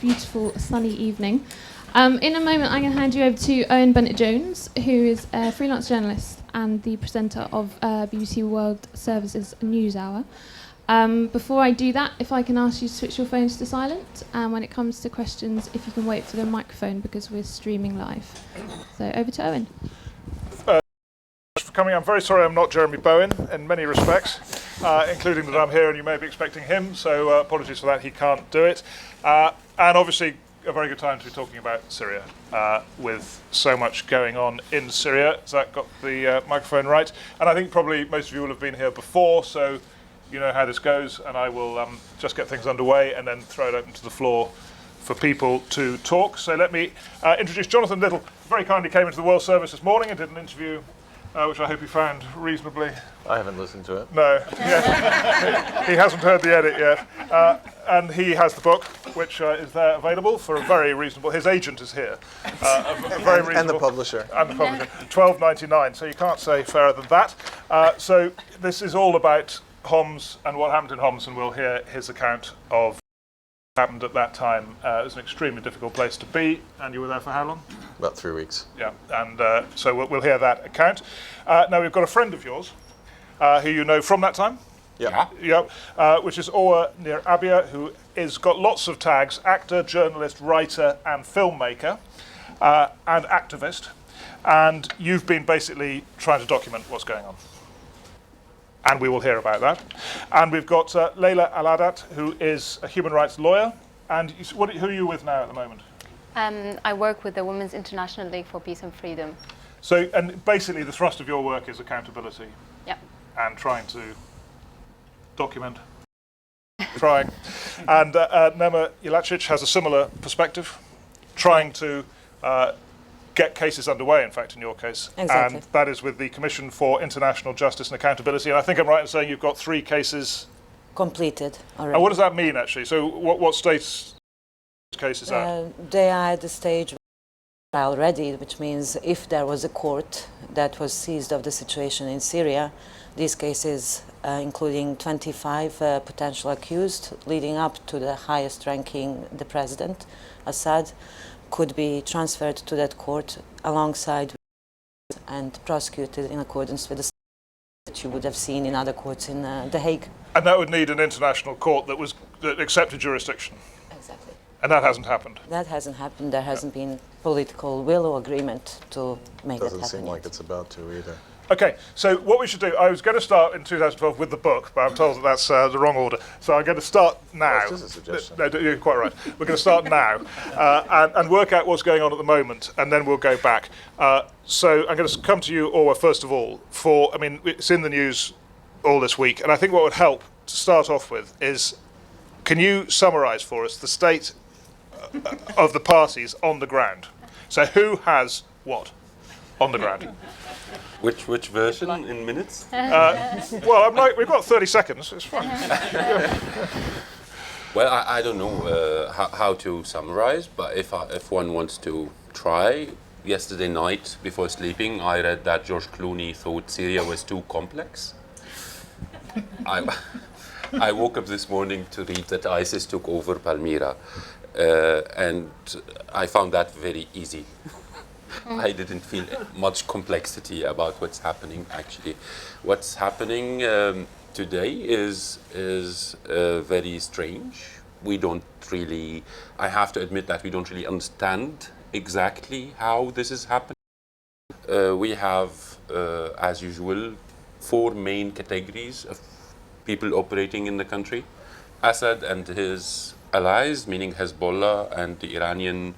beautiful sunny evening. In a moment, I'm going to hand you over to Owen Bennett-Jones, who is a freelance journalist and the presenter of BBC World Service's Newshour. Before I do that, if I can ask you to switch your phones to silent, and when it comes to questions, if you can wait for the microphone because we're streaming live. So over to Owen. For coming, I'm very sorry I'm not Jeremy Bowen in many respects, including that I'm here and you may be expecting him, so apologies for that, he can't do it. And obviously a very good time to be talking about Syria, with so much going on in Syria. Zach got the microphone right, and I think probably most of you will have been here before, so you know how this goes, and I will just get things underway and then throw it open to the floor for people to talk. So let me introduce Jonathan Littell. Very kindly came into the World Service this morning and did an interview which I hope you found reasonably. I haven't listened to it. No, he hasn't heard the edit yet. And he has the book, which is there available for a very reasonable. His agent is here. A very reasonable, and the publisher. And the publisher. $12.99. So you can't say fairer than that. So this is all about Homs and what happened in Homs, and we'll hear his account of what happened at that time. It was an extremely difficult place to be, and you were there for how long? About 3 weeks. Yeah, and so we'll hear that account. Now we've got a friend of yours who you know from that time. Yeah. Yep. Which is Owa Nir Abia, who is got lots of tags: actor, journalist, writer, and filmmaker, and activist. And you've been basically trying to document what's going on. And we will hear about that. And we've got Leila Al-Adat, who is a human rights lawyer. And who are you with now at the moment? I work with the Women's International League for Peace and Freedom. So, and basically the thrust of your work is accountability. Yep. And trying to document. Trying. And Nema Jelacic has a similar perspective, trying to get cases underway, in fact, in your case. Exactly. And that is with the Commission for International Justice and Accountability. And I think I'm right in saying you've got 3 cases completed already. And what does that mean, actually? So what stage case is that? They are at the stage already, which means if there was a court that was seized of the situation in Syria, these cases, including 25 potential accused, leading up to the highest ranking, the president, Assad, could be transferred to that court alongside and prosecuted in accordance with the that you would have seen in other courts in The Hague. And that would need an international court that accepted jurisdiction. Exactly. And that hasn't happened. That hasn't happened. There hasn't been political will or agreement to make that happen. Doesn't seem like it's about to either. Okay, so what we should do, I was going to start in 2012 with the book, but I'm told that that's the wrong order. So I'm going to start now. That's just a suggestion. No, you're quite right. We're going to start now and work out what's going on at the moment, and then we'll go back. So I'm going to come to you, Orwa, first of all, it's in the news all this week, and I think what would help to start off with is, can you summarise for us the state of the parties on the ground? So who has what on the ground? Which version in minutes? Well, we've got 30 seconds. It's fine. Well, I don't know how to summarize, but if one wants to try, yesterday night before sleeping, I read that George Clooney thought Syria was too complex. I woke up this morning to read that ISIS took over Palmyra, and I found that very easy. I didn't feel much complexity about what's happening, actually. What's happening today is very strange. We don't really, I have to admit that we don't really understand exactly how this is happening. We have, as usual, 4 main categories of people operating in the country. Assad and his allies, meaning Hezbollah and the Iranian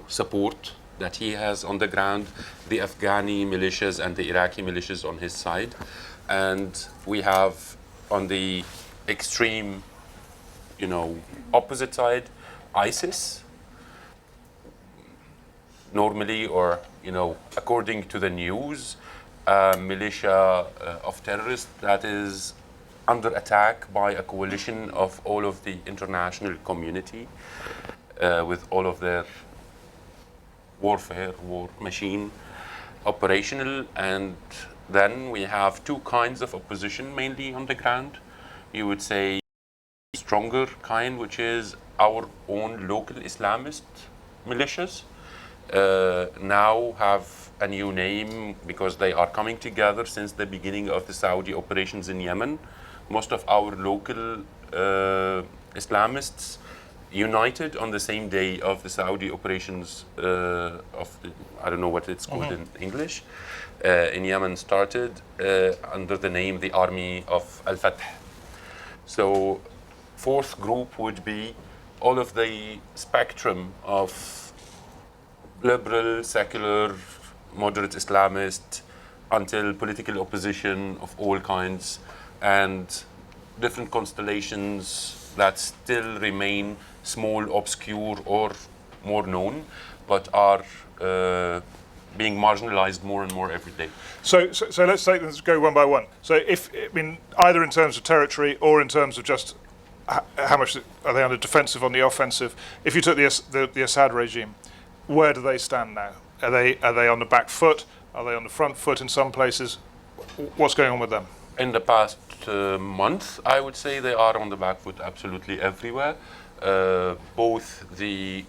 support that he has on the ground, the Afghani militias and the Iraqi militias on his side. And we have on the extreme, opposite side, ISIS, normally, or, according to the news, a militia of terrorists that is under attack by a coalition of all of the international community with all of their war machine operational. And then we have 2 kinds of opposition mainly on the ground. You would say stronger kind, which is our own local Islamist militias now have a new name because they are coming together since the beginning of the Saudi operations in Yemen. Most of our local Islamists united on the same day of the Saudi operations I don't know what it's called in English, in Yemen started under the name the Army of al-Fath. So fourth group would be all of the spectrum of liberal, secular, moderate Islamist, until political opposition of all kinds, and different constellations that still remain small, obscure, or more known, but are being marginalized more and more every day. So let's go one by one. So either in terms of territory or in terms of just how much are they on the defensive, on the offensive? If you took the Assad regime, where do they stand now? Are they on the back foot? Are they on the front foot in some places? What's going on with them? In the past month, I would say they are on the back foot absolutely everywhere. Both the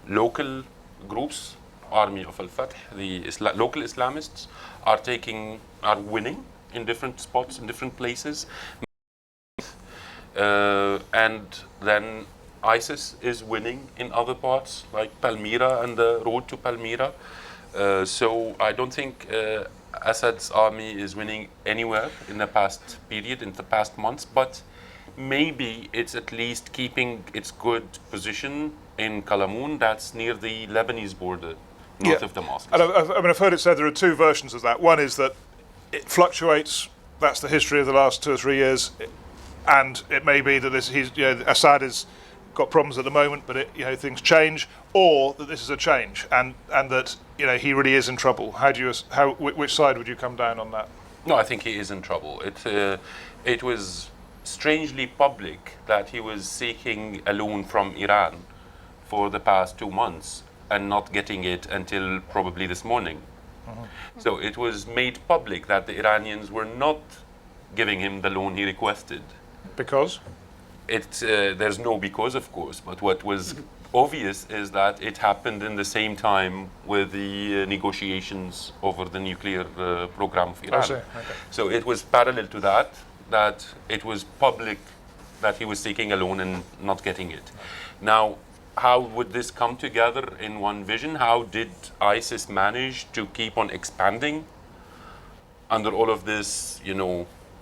local groups, Army of al-Fath, the local Islamists, are winning in different spots, in different places. And then ISIS is winning in other parts, like Palmyra and the road to Palmyra. So I don't think Assad's army is winning anywhere in the past period, in the past months, but maybe it's at least keeping its good position in Kalamoun, that's near the Lebanese border, north of Damascus. And I've heard it said there are two versions of that. One is that it fluctuates, that's the history of the last 2 or 3 years, and it may be that Assad has got problems at the moment, but things change, or that this is a change, and that he really is in trouble. Which side would you come down on that? No, I think he is in trouble. It was strangely public that he was seeking a loan from Iran for the past 2 months and not getting it until probably this morning. So it was made public that the Iranians were not giving him the loan he requested. Because? There's no because, of course, but what was obvious is that it happened in the same time with the negotiations over the nuclear program of Iran. I see. Okay. So it was parallel to that it was public that he was seeking a loan and not getting it. Now, how would this come together in one vision? How did ISIS manage to keep on expanding under all of this,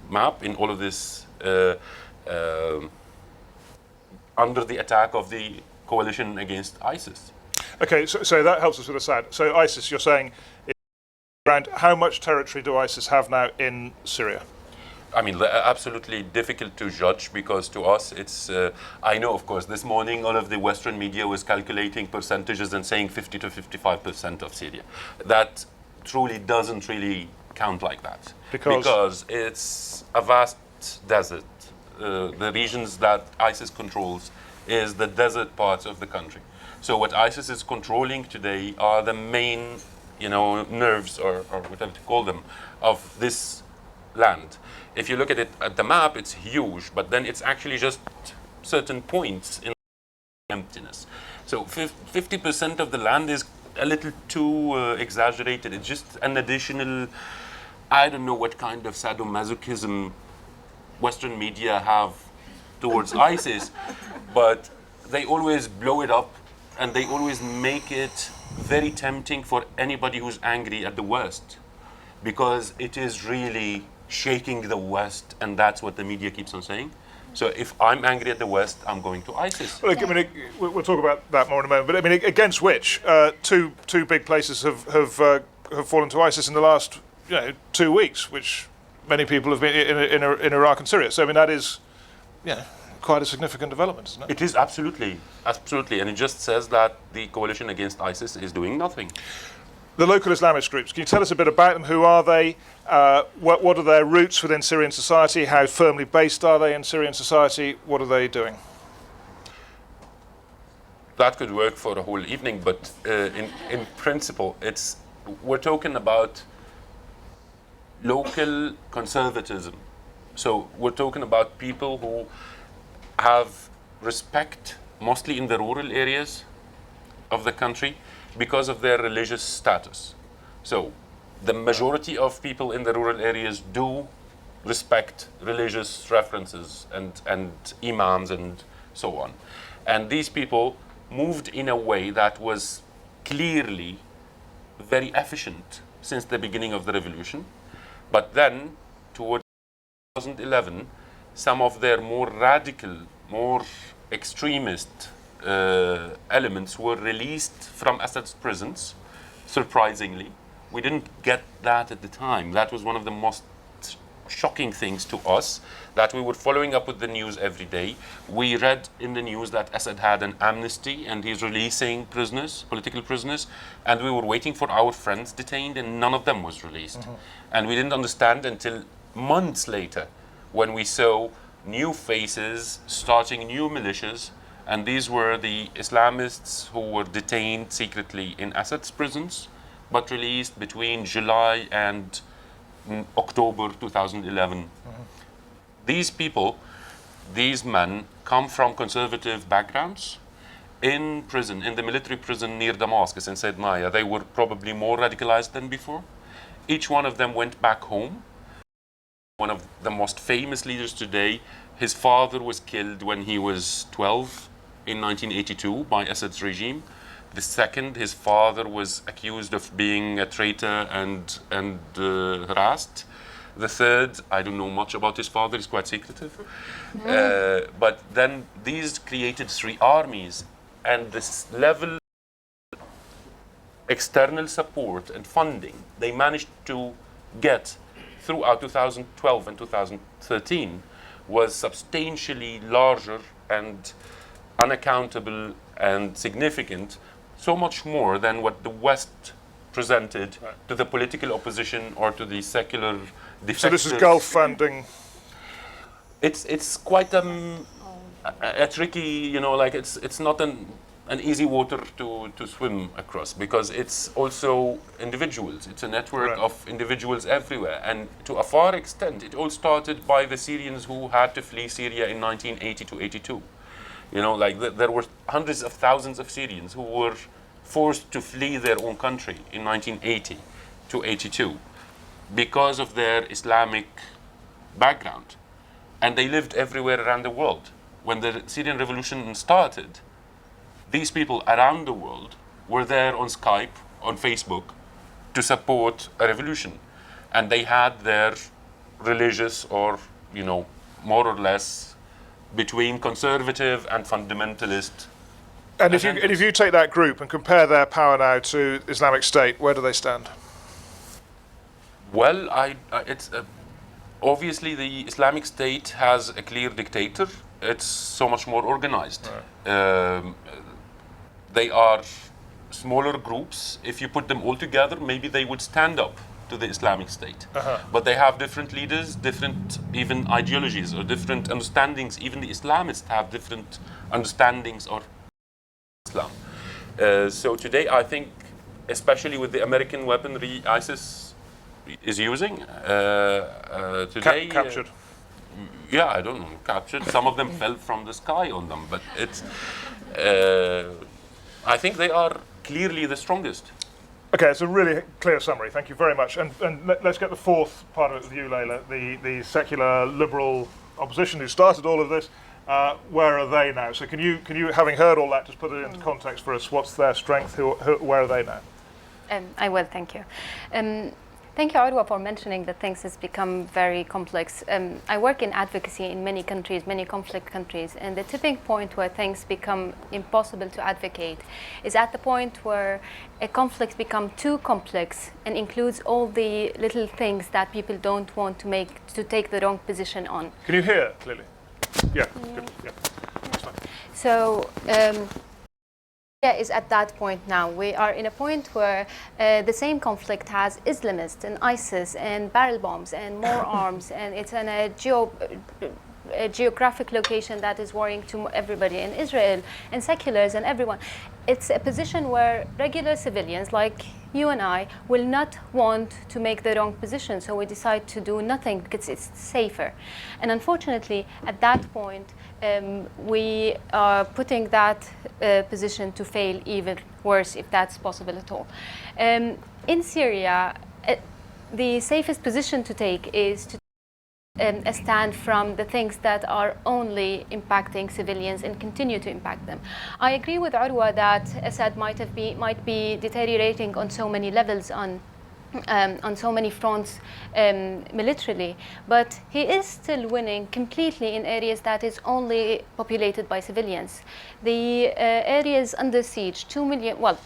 map, in all of this, under the attack of the coalition against ISIS? Okay, so that helps us with Assad. So ISIS, you're saying, around how much territory do ISIS have now in Syria? I mean, absolutely difficult to judge, because to us it's, I know, of course, this morning all of the Western media was calculating percentages and saying 50 to 55% of Syria. That truly doesn't really count like that. Because it's a vast desert. The regions that ISIS controls is the desert parts of the country. So what ISIS is controlling today are the main, nerves, or whatever to call them, of this land. If you look at it at the map, it's huge, but then it's actually just certain points in emptiness. So 50% of the land is a little too exaggerated. It's just an additional, I don't know what kind of sadomasochism Western media have towards ISIS, but they always blow it up and they always make it very tempting for anybody who's angry at the West, because it is really shaking the West, and that's what the media keeps on saying. So if I'm angry at the West, I'm going to ISIS. Well, we'll talk about that more in a moment, but against which two big places have fallen to ISIS in the last 2 weeks, which many people have been in Iraq and Syria. So that is quite a significant development, isn't it? It is absolutely, and it just says that the coalition against ISIS is doing nothing. The local Islamist groups, can you tell us a bit about them? Who are they? What are their roots within Syrian society? How firmly based are they in Syrian society? What are they doing? That could work for a whole evening, but in principle, we're talking about local conservatism. So we're talking about people who have respect mostly in the rural areas of the country because of their religious status. So the majority of people in the rural areas do respect religious references and imams and so on. And these people moved in a way that was clearly very efficient since the beginning of the revolution. But then, towards 2011, some of their more radical, more extremist elements were released from Assad's prisons, surprisingly. We didn't get that at the time. That was one of the most shocking things to us, that we were following up with the news every day. We read in the news that Assad had an amnesty and he's releasing prisoners, political prisoners, and we were waiting for our friends detained and none of them was released. And we didn't understand until months later when we saw new faces starting new militias, and these were the Islamists who were detained secretly in Assad's prisons but released between July and October 2011. These people, these men, come from conservative backgrounds. In prison, in the military prison near Damascus in Sednaya, they were probably more radicalized than before. Each one of them went back home. One of the most famous leaders today, his father was killed when he was 12 in 1982 by Assad's regime. The second, his father was accused of being a traitor and harassed. The third, I don't know much about his father, he's quite secretive. But then these created three armies, and this level of external support and funding they managed to get throughout 2012 and 2013 was substantially larger and unaccountable and significant, so much more than what the West presented to the political opposition or to the secular defectors. So this is Gulf funding. It's quite a tricky, like it's not an easy water to swim across, because it's also individuals. It's a network of individuals everywhere, and to a far extent, it all started by the Syrians who had to flee Syria in 1980 to 82. There were hundreds of thousands of Syrians who were forced to flee their own country in 1980 to 82 because of their Islamic background. And they lived everywhere around the world. When the Syrian revolution started, these people around the world were there on Skype, on Facebook, to support a revolution. And they had their religious or, more or less between conservative and fundamentalist. And if you take that group and compare their power now to Islamic State, where do they stand? Well, it's obviously the Islamic State has a clear dictator. It's so much more organized. They are smaller groups. If you put them all together, maybe they would stand up to the Islamic State. But they have different leaders, different even ideologies or different understandings. Even the Islamists have different understandings of Islam. So today I think, especially with the American weaponry ISIS is using, today... Captured. I don't know, captured. Some of them fell from the sky on them, but it's... I think they are clearly the strongest. Okay, it's a really clear summary. Thank you very much. And let's get the fourth part of it with you, Leila, the secular liberal opposition who started all of this. Where are they now? So can you, having heard all that, just put it into context for us? What's their strength? Where are they now? I will, thank you. Thank you, Arwa, for mentioning that things has become very complex. I work in advocacy in many countries, many conflict countries, and the tipping point where things become impossible to advocate is at the point where a conflict becomes too complex and includes all the little things that people don't want to take the wrong position on. Can you hear clearly? Yeah, good. Yeah, that's fine. So, is at that point now. We are in a point where the same conflict has Islamists and ISIS and barrel bombs and more arms, and it's in a geographic location that is worrying to everybody in Israel and seculars and everyone. It's a position where regular civilians like you and I will not want to make the wrong position, so we decide to do nothing because it's safer. And unfortunately, at that point, we are putting that position to fail even worse, if that's possible at all. In Syria, the safest position to take is to a stand from the things that are only impacting civilians and continue to impact them. I agree with Urwa that Assad might be deteriorating on so many levels, on so many fronts militarily, but he is still winning completely in areas that is only populated by civilians. The areas under siege, 2 million, well,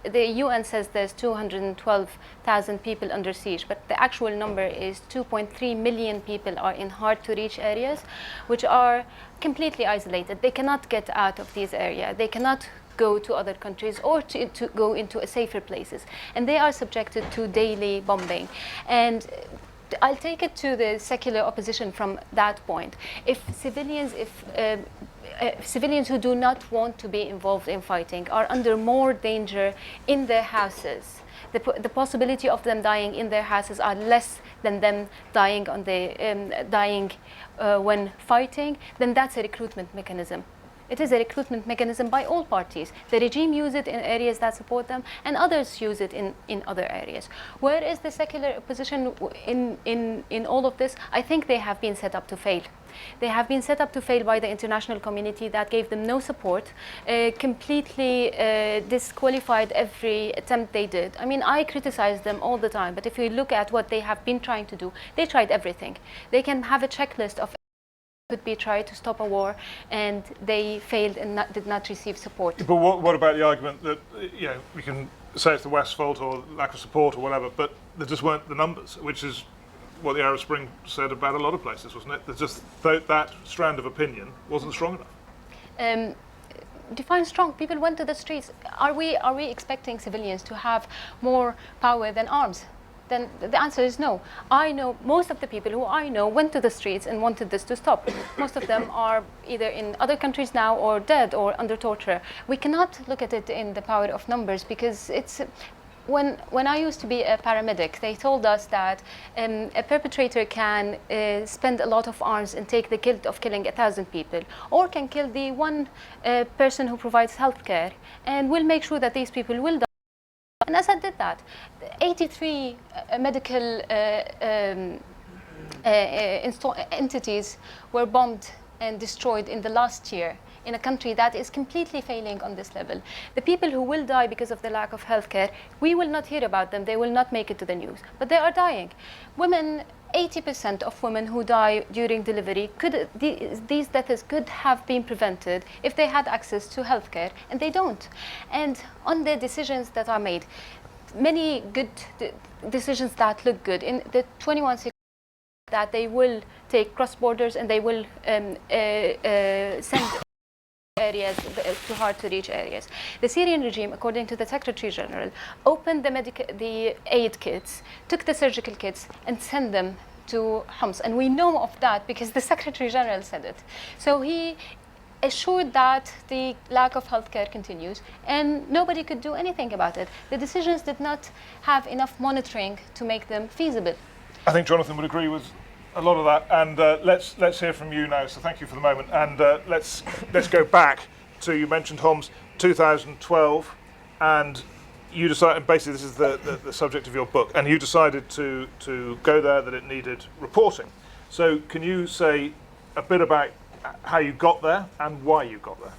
the UN says there's 212,000 people under siege, but the actual number is 2.3 million people are in hard-to-reach areas, which are completely isolated. They cannot get out of these areas. They cannot go to other countries or to go into safer places. And they are subjected to daily bombing. And I'll take it to the secular opposition from that point. If civilians who do not want to be involved in fighting are under more danger in their houses, the possibility of them dying in their houses are less than them dying when fighting, then that's a recruitment mechanism. It is a recruitment mechanism by all parties. The regime use it in areas that support them, and others use it in other areas. Where is the secular opposition in all of this? I think they have been set up to fail. They have been set up to fail by the international community that gave them no support, completely disqualified every attempt they did. I mean, I criticize them all the time, but if you look at what they have been trying to do, they tried everything. They can have a checklist of could be tried to stop a war, and they failed and did not receive support. But what about the argument that we can say it's the West's fault or lack of support or whatever, but there just weren't the numbers, which is what the Arab Spring said about a lot of places, wasn't it? There's just that strand of opinion wasn't strong enough. Define strong. People went to the streets. Are we expecting civilians to have more power than arms? Then the answer is no. I know most of the people who I know went to the streets and wanted this to stop. Most of them are either in other countries now or dead or under torture. We cannot look at it in the power of numbers, because it's when I used to be a paramedic, they told us that a perpetrator can spend a lot of arms and take the guilt of killing 1,000 people, or can kill the one person who provides healthcare, and will make sure that these people will die. And Assad did that. 83 medical entities were bombed and destroyed in the last year in a country that is completely failing on this level. The people who will die because of the lack of healthcare, we will not hear about them. They will not make it to the news, but they are dying. Women, 80% of women who die during delivery, these deaths could have been prevented if they had access to healthcare, and they don't. And on the decisions that are made, many good decisions that look good in the 21 that they will take cross borders and they will send areas to hard-to-reach areas. The Syrian regime, according to the Secretary General, opened the aid kits, took the surgical kits, and sent them to Homs. And we know of that because the Secretary General said it. So he assured that the lack of healthcare continues, and nobody could do anything about it. The decisions did not have enough monitoring to make them feasible. I think Jonathan would agree with a lot of that, and let's hear from you now. So thank you for the moment, and let's go back to, you mentioned Homs, 2012, and you decided, basically this is the subject of your book, and you decided to go there, that it needed reporting. So can you say a bit about how you got there and why you got there?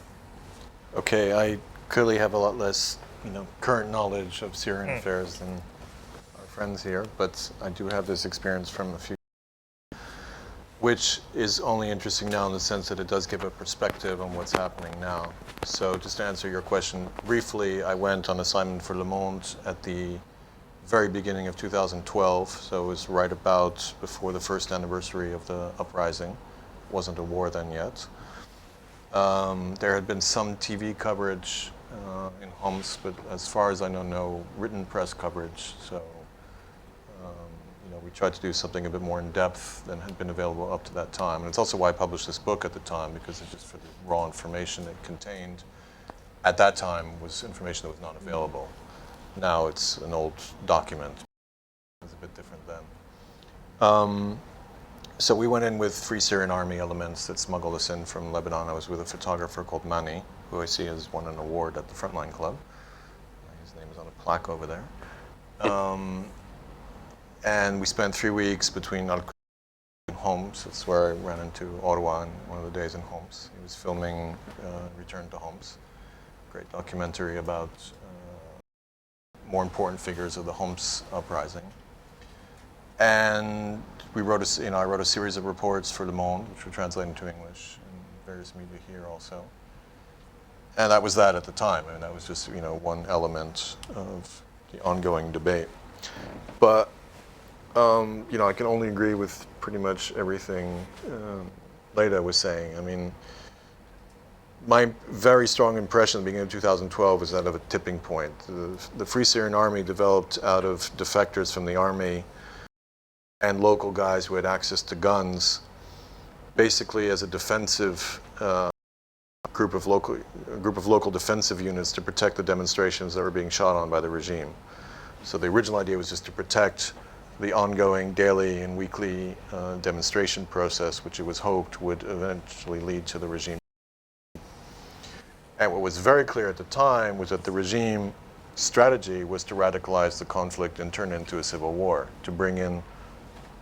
Okay, I clearly have a lot less, current knowledge of Syrian affairs than our friends here, but I do have this experience from a few, which is only interesting now in the sense that it does give a perspective on what's happening now. So just to answer your question briefly, I went on assignment for Le Monde at the very beginning of 2012, so it was right about before the first anniversary of the uprising. Wasn't a war then yet. There had been some TV coverage in Homs, but as far as I know, no written press coverage. So, we tried to do something a bit more in depth than had been available up to that time. And it's also why I published this book at the time, because it's just for the raw information it contained at that time was information that was not available. Now it's an old document. It was a bit different then. So we went in with Free Syrian Army elements that smuggled us in from Lebanon. I was with a photographer called Mani, who I see has won an award at the Frontline Club. His name is on a plaque over there. And we spent 3 weeks between and Homs. That's where I ran into Ottawa on one of the days in Homs. He was filming Return to Homs, a great documentary about more important figures of the Homs Uprising. And we wrote I wrote a series of reports for Le Monde, which were translated into English and various media here also. And that was that at the time. I mean, that was just one element of the ongoing debate. But I can only agree with pretty much everything Leda was saying. I mean, my very strong impression at the beginning of 2012 was that of a tipping point. The Free Syrian Army developed out of defectors from the army and local guys who had access to guns, basically as a defensive group of local defensive units to protect the demonstrations that were being shot on by the regime. So the original idea was just to protect the ongoing daily and weekly demonstration process, which it was hoped would eventually lead to the regime. And what was very clear at the time was that the regime strategy was to radicalize the conflict and turn it into a civil war, to bring in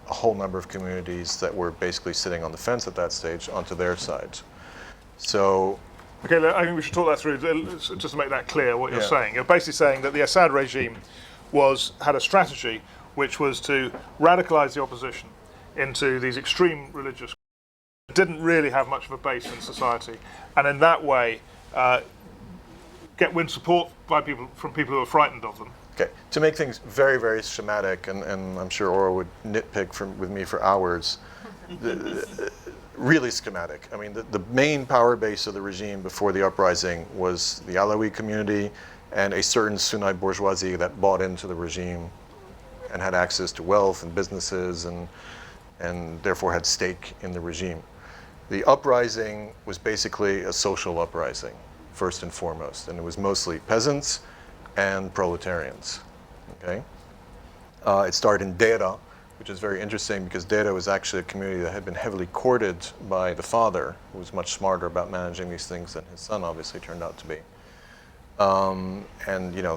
a whole number of communities that were basically sitting on the fence at that stage onto their side. So, okay, I think we should talk that through just to make that clear. What you're saying, you're basically saying that the Assad regime had a strategy which was to radicalize the opposition into these extreme religious groups that didn't really have much of a base in society, and in that way win support from people who are frightened of them. Okay, to make things very, very schematic, and I'm sure Aura would nitpick with me for hours, really schematic. I mean, the main power base of the regime before the uprising was the Alawi community and a certain Sunni bourgeoisie that bought into the regime and had access to wealth and businesses and therefore had stake in the regime. The uprising was basically a social uprising, first and foremost, and it was mostly peasants and proletarians. Okay, it started in Dera, which is very interesting because Dera was actually a community that had been heavily courted by the father, who was much smarter about managing these things than his son obviously turned out to be. And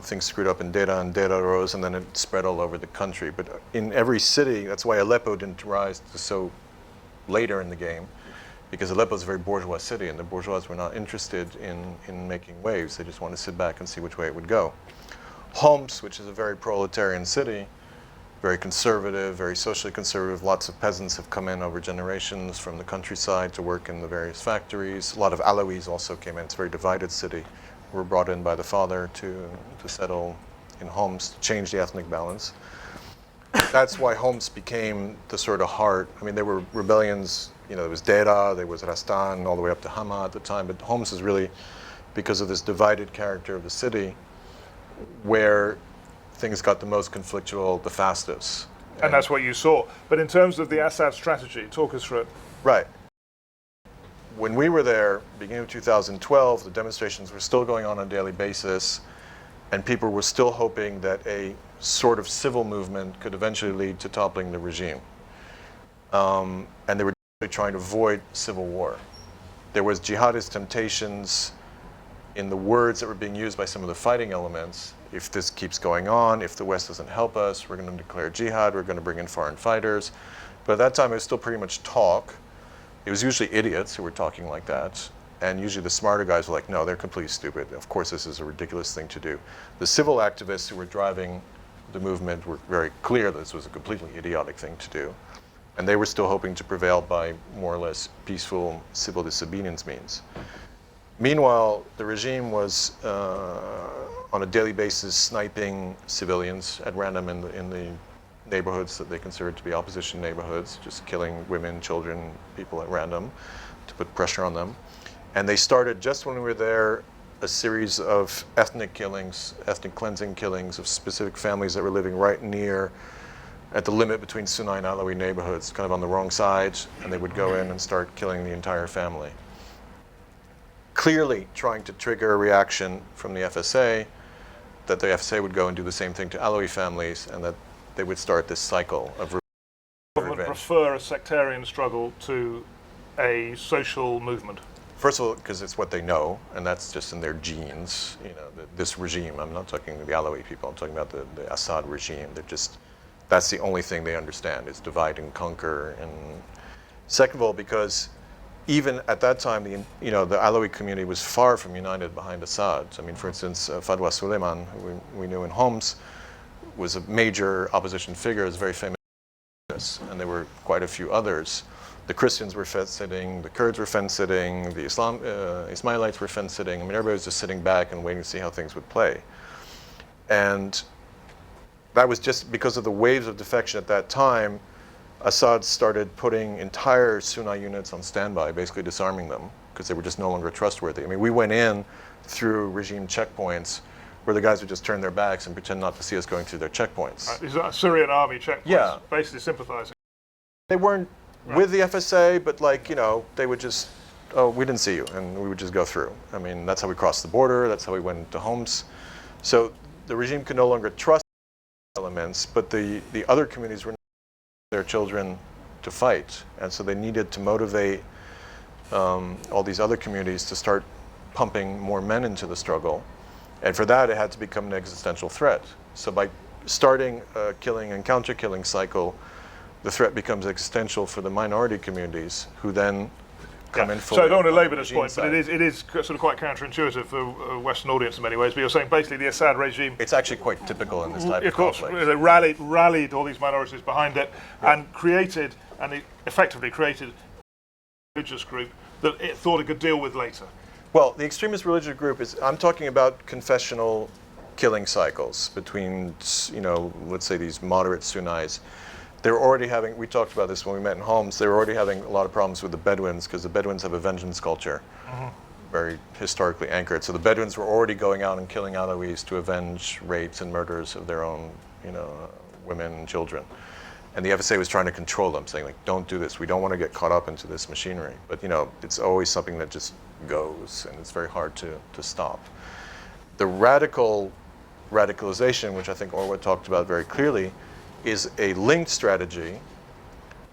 things screwed up in Dera, and Dera rose, and then it spread all over the country. But in every city, that's why Aleppo didn't rise to so later in the game, because Aleppo is a very bourgeois city, and the bourgeois were not interested in making waves. They just wanted to sit back and see which way it would go. Homs, which is a very proletarian city, very conservative, very socially conservative. Lots of peasants have come in over generations from the countryside to work in the various factories. A lot of Alawis also came in. It's a very divided city. Were brought in by the father to settle in Homs, to change the ethnic balance. That's why Homs became the sort of heart. I mean, there were rebellions, there was Dera, there was Rastan, all the way up to Hama at the time, but Homs is really, because of this divided character of the city, where things got the most conflictual the fastest. And that's what you saw. But in terms of the Assad strategy, talk us through it. Right. When we were there, beginning of 2012, the demonstrations were still going on a daily basis, and people were still hoping that a sort of civil movement could eventually lead to toppling the regime. And they were trying to avoid civil war. There was jihadist temptations in the words that were being used by some of the fighting elements. If this keeps going on, if the West doesn't help us, we're going to declare jihad, we're going to bring in foreign fighters. But at that time, it was still pretty much talk. It was usually idiots who were talking like that. And usually the smarter guys were like, no, they're completely stupid. Of course, this is a ridiculous thing to do. The civil activists who were driving the movement were very clear that this was a completely idiotic thing to do. And they were still hoping to prevail by more or less peaceful civil disobedience means. Meanwhile, the regime was on a daily basis sniping civilians at random in the neighborhoods that they considered to be opposition neighborhoods, just killing women, children, people at random to put pressure on them. And they started, just when we were there, a series of ethnic killings, ethnic cleansing killings of specific families that were living right near at the limit between Sunni and Alawi neighborhoods, kind of on the wrong side, and they would go in and start killing the entire family. Clearly trying to trigger a reaction from the FSA, that the FSA would go and do the same thing to Alawi families, and that they would start this cycle of Government prefer a sectarian struggle to a social movement? First of all, because it's what they know, and that's just in their genes. You know, this regime, I'm not talking the Alawi people, I'm talking about the Assad regime. They're just, that's the only thing they understand, is divide and conquer. And second of all, because even at that time, the Alawi community was far from united behind Assad. I mean, for instance, Fadwa Suleiman, who we knew in Homs, was a major opposition figure, was very famous, and there were quite a few others. The Christians were fence-sitting, the Kurds were fence-sitting, the Ismailites were fence-sitting. I mean, everybody was just sitting back and waiting to see how things would play. And that was just because of the waves of defection at that time. Assad started putting entire Sunni units on standby, basically disarming them, because they were just no longer trustworthy. I mean, we went in through regime checkpoints where the guys would just turn their backs and pretend not to see us going through their checkpoints. These are Syrian army checkpoints, yeah, basically sympathizing. They weren't with the FSA, but like, you know, they would just, oh, we didn't see you, and we would just go through. I mean, that's how we crossed the border, that's how we went into Homs. So the regime could no longer trust elements, but the other communities were not their children to fight, and so they needed to motivate all these other communities to start pumping more men into the struggle. And for that, it had to become an existential threat. So by starting a killing and counter-killing cycle, the threat becomes existential for the minority communities, who then come in for. So I don't want to labour this point, but it is sort of quite counterintuitive for a Western audience in many ways. But you're saying basically the Assad regime. It's actually quite typical in this type of conflict. Of course, they rallied all these minorities behind it, and effectively created a religious group that it thought it could deal with later. Well, the extremist religious group is, I'm talking about confessional killing cycles between, you know, let's say these moderate Sunnis. They were already having, we talked about this when we met in Homs, they were already having a lot of problems with the Bedouins, because the Bedouins have a vengeance culture, very historically anchored. So the Bedouins were already going out and killing Alawis to avenge rapes and murders of their own, you know, women and children. And the FSA was trying to control them, saying, like, don't do this. We don't want to get caught up into this machinery. But, you know, it's always something that just goes, and it's very hard to stop. The radicalization, which I think Orwa talked about very clearly, is a linked strategy,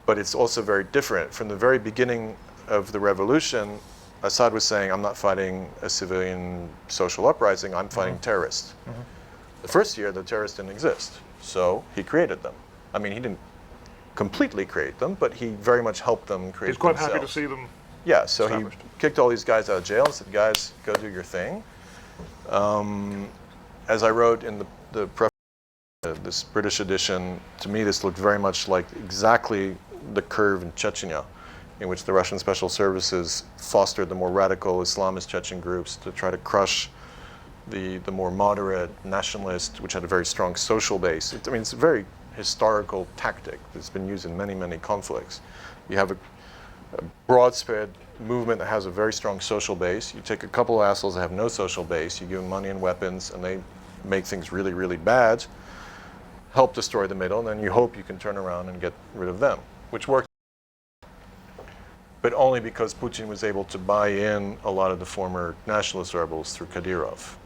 but it's also very different. From the very beginning of the revolution, Assad was saying, I'm not fighting a civilian social uprising, I'm fighting terrorists. The first year, the terrorists didn't exist, so he created them. I mean, he didn't completely create them, but he very much helped them create He's quite themselves. happy to see them. Yeah, so he kicked all these guys out of jail and said, guys, go do your thing. As I wrote in the preface, this British edition, to me this looked very much like exactly the curve in Chechnya, in which the Russian special services fostered the more radical Islamist Chechen groups to try to crush the more moderate nationalist, which had a very strong social base. I mean, it's a very historical tactic that's been used in many, many conflicts. You have a broad spread movement that has a very strong social base. You take a couple of assholes that have no social base, you give them money and weapons, and they make things really, really bad, help destroy the middle, and then you hope you can turn around and get rid of them, which worked. But only because Putin was able to buy in a lot of the former nationalist rebels through Kadyrov.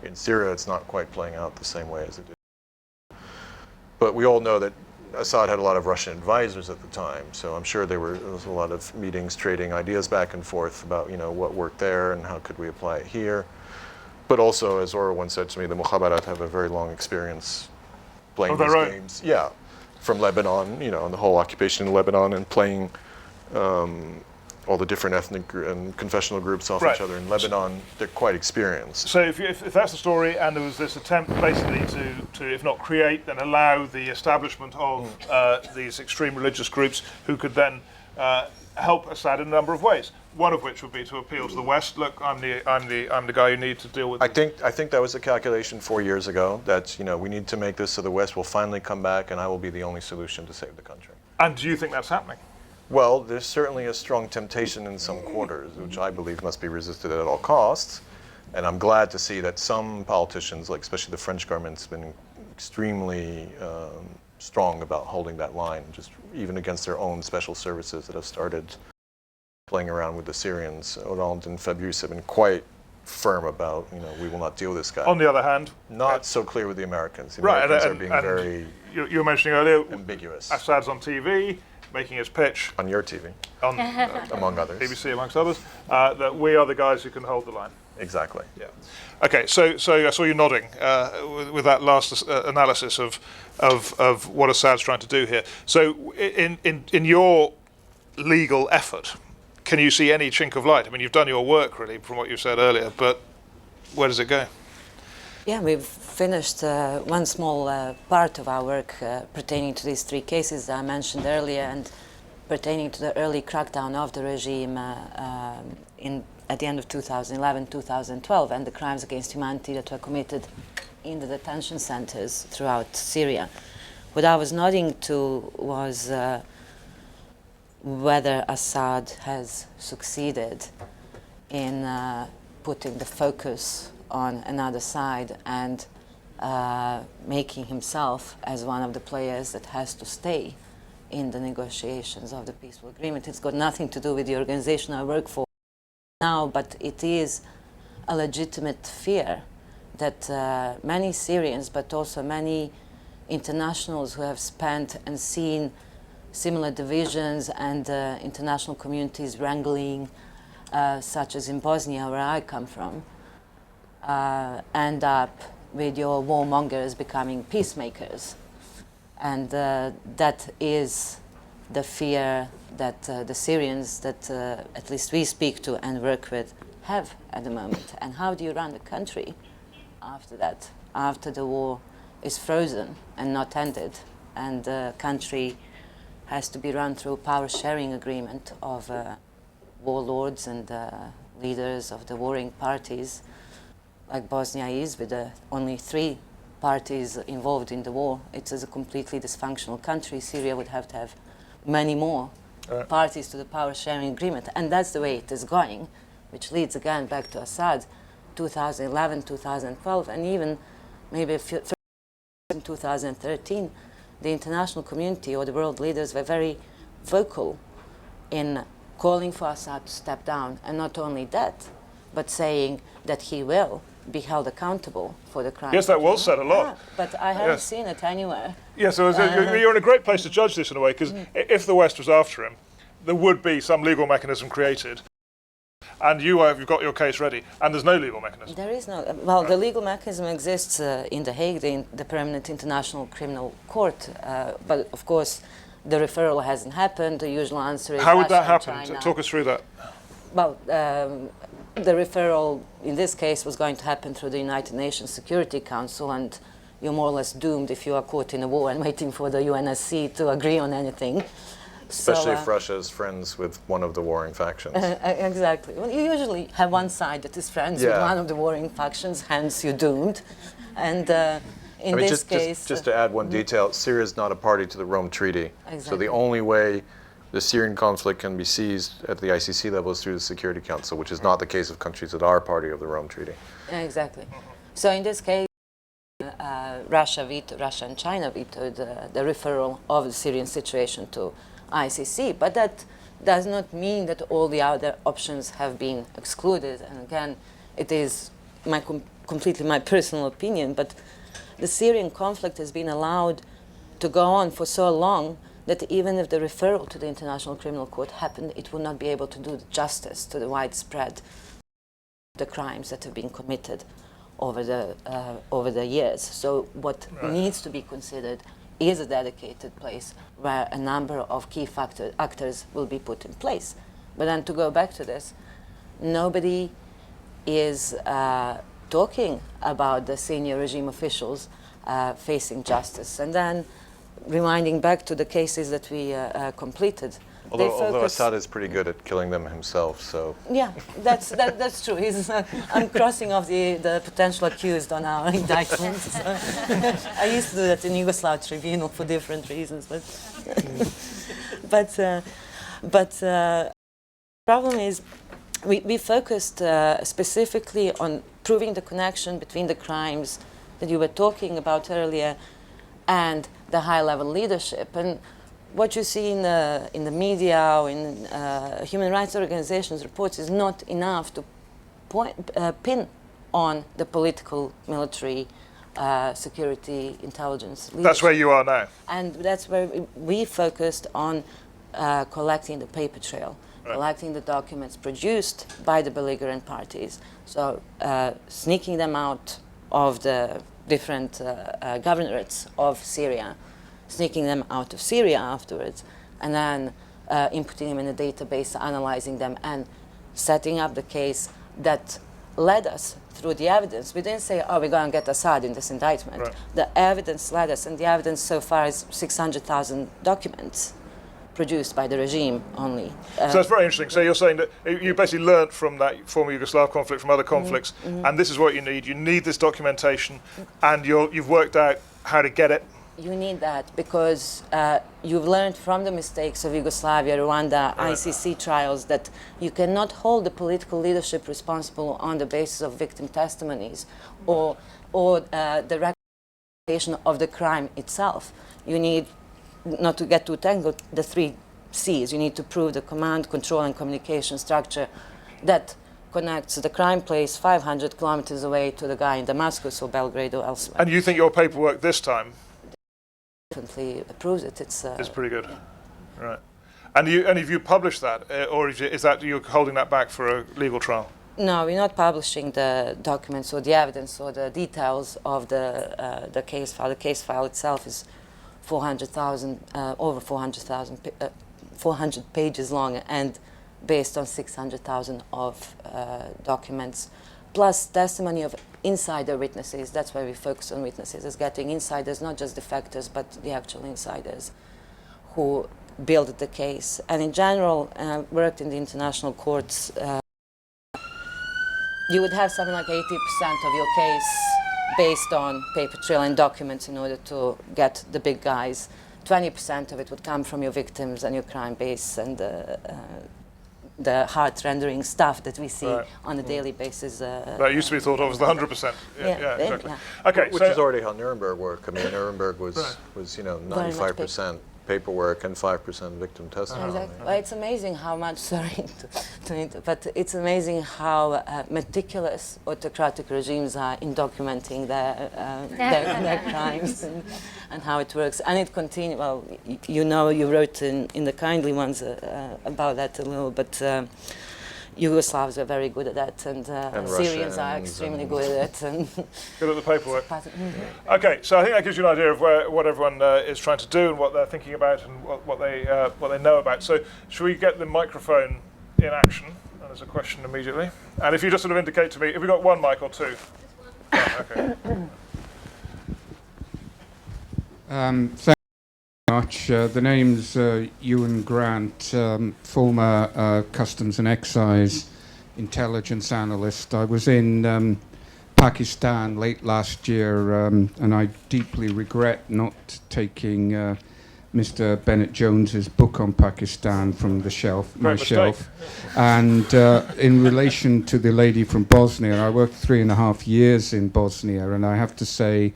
In Syria, it's not quite playing out the same way as it did. But we all know that Assad had a lot of Russian advisors at the time, so I'm sure there was a lot of meetings, trading ideas back and forth about, you know, what worked there and how could we apply it here. But also, as Ora once said to me, the Mukhabarat have a very long experience playing these games. Yeah, from Lebanon, you know, and the whole occupation in Lebanon, and playing all the different ethnic and confessional groups off each other in Lebanon. They're quite experienced. So if that's the story, and there was this attempt basically to if not create, then allow the establishment of these extreme religious groups who could then help Assad in a number of ways. One of which would be to appeal to the West. Look, I'm the guy you need to deal with. I think that was a calculation 4 years ago, that, you know, we need to make this so the West will finally come back, and I will be the only solution to save the country. And do you think that's happening? Well, there's certainly a strong temptation in some quarters, which I believe must be resisted at all costs. And I'm glad to see that some politicians, like especially the French government, has been extremely strong about holding that line, just even against their own special services that have started playing around with the Syrians. Hollande and Fabius have been quite firm about, we will not deal with this guy. On the other hand, not so clear with the Americans. The right, Americans and are being very you were mentioning earlier, ambiguous. Assad's on TV, making his pitch. On your TV. On, among others. BBC, amongst others, that we are the guys who can hold the line. Exactly. Yeah. Okay, so I saw you nodding with that last analysis of what Assad's trying to do here. So in your legal effort, can you see any chink of light? I mean, you've done your work, really, from what you said earlier, but where does it go? Yeah, we've finished one small part of our work pertaining to these three cases that I mentioned earlier and pertaining to the early crackdown of the regime at the end of 2011, 2012, and the crimes against humanity that were committed in the detention centers throughout Syria. What I was nodding to was whether Assad has succeeded in putting the focus on another side and making himself as one of the players that has to stay in the negotiations of the peaceful agreement. It's got nothing to do with the organization I work for now, but it is a legitimate fear that many Syrians, but also many internationals who have spent and seen similar divisions and international communities wrangling, such as in Bosnia, where I come from, end up with your warmongers becoming peacemakers. And that is the fear that the Syrians that at least we speak to and work with have at the moment. And how do you run the country after that, after the war is frozen and not ended, and the country has to be run through a power-sharing agreement of warlords and leaders of the warring parties, like Bosnia is, with only 3 parties involved in the war. It is a completely dysfunctional country. Syria would have to have many more parties to the power-sharing agreement, and that's the way it is going, which leads again back to Assad, 2011, 2012, and even maybe in 2013. The international community or the world leaders were very vocal in calling for Assad to step down, and not only that, but saying that he will be held accountable for the crimes. Yes, that was said a lot. Yeah, but I haven't seen it anywhere. Yes, so you're in a great place to judge this in a way, because if the West was after him, there would be some legal mechanism created, and you've got your case ready, and there's no legal mechanism. There is no. Well, the legal mechanism exists in The Hague, the Permanent International Criminal Court, but of course, the referral hasn't happened. The usual answer is how would that Russia and happen? China. Talk us through that. Well, the referral in this case was going to happen through the United Nations Security Council, and you're more or less doomed if you are caught in a war and waiting for the UNSC to agree on anything. Especially if Russia is friends with one of the warring factions. Exactly. Well, you usually have one side that is friends with one of the warring factions, hence you're doomed. And in this case... Just to add one detail, Syria is not a party to the Rome Treaty. Exactly. So the only way the Syrian conflict can be seized at the ICC level is through the Security Council, which is not the case of countries that are party of the Rome Treaty. Exactly. So in this case, Russia and China vetoed the referral of the Syrian situation to ICC, but that does not mean that all the other options have been excluded. And again, it is completely my personal opinion, but the Syrian conflict has been allowed to go on for so long that even if the referral to the International Criminal Court happened, it would not be able to do justice to the widespread the crimes that have been committed over the years. So what needs to be considered is a dedicated place where a number of key actors will be put in place. But then to go back to this, nobody is talking about the senior regime officials facing justice. And then reminding back to the cases that we completed. Although Assad is pretty good at killing them himself, so... Yeah, that's true. I'm crossing off the potential accused on our indictments. I used to do that in Yugoslav tribunal for different reasons, but the problem is we focused specifically on proving the connection between the crimes that you were talking about earlier and the high-level leadership. And what you see in the media or in human rights organizations' reports is not enough to pin on the political, military, security, intelligence leadership. That's where you are now. And that's where we focused on collecting the paper trail, collecting the documents produced by the belligerent parties. So sneaking them out of the different governorates of Syria, sneaking them out of Syria afterwards, and then inputting them in a database, analyzing them, and setting up the case that led us through the evidence. We didn't say, oh, we're going to get Assad in this indictment. Right. The evidence led us, and the evidence so far is 600,000 documents produced by the regime only. So that's very interesting. So you're saying that you basically learnt from that former Yugoslav conflict, from other conflicts, and this is what you need. You need this documentation, and you've worked out how to get it. You need that because you've learned from the mistakes of Yugoslavia, Rwanda, ICC trials that you cannot hold the political leadership responsible on the basis of victim testimonies or the representation of the crime itself. You need, not to get too tangled, the 3 C's. You need to prove the command, control, and communication structure that connects the crime place 500 kilometers away to the guy in Damascus or Belgrade or elsewhere. And you think your paperwork this time definitely proves it. It's pretty good, right? And have you published that, or is that you're holding that back for a legal trial? No, we're not publishing the documents or the evidence or the details of the case file. The case file itself is 400,000, over 400,000, 400 pages long, and based on 600,000 of documents, plus testimony of insider witnesses. That's why we focus on witnesses, as getting insiders, not just defectors, but the actual insiders who built the case. And in general, worked in the international courts, you would have something like 80% of your case based on paper trail and documents in order to get the big guys. 20% of it would come from your victims and your crime base and the heart-rendering stuff that we see on a daily basis. That used to be thought of as the 100%. Yeah, exactly. Yeah. Okay, which is already how Nuremberg worked. I mean, Nuremberg was 95% paperwork and 5% victim testimony. Exactly. Well, it's amazing how much, but it's amazing how meticulous autocratic regimes are in documenting their crimes and how it works. And it continues, well, you wrote in the kindly ones about that a little, but Yugoslavs are very good at that, and Syrians are extremely good at it. And good at the paperwork. Okay, so I think that gives you an idea of what everyone is trying to do and what they're thinking about and what they know about. So should we get the microphone in action? And there's a question immediately. And if you just sort of indicate to me, have we got one mic or two? Okay. Thank you very much. The name's Ewan Grant, former Customs and Excise intelligence analyst. I was in Pakistan late last year, and I deeply regret not taking Mr. Bennett-Jones's book on Pakistan from the shelf, my shelf. And in relation to the lady from Bosnia, I worked 3.5 years in Bosnia, and I have to say,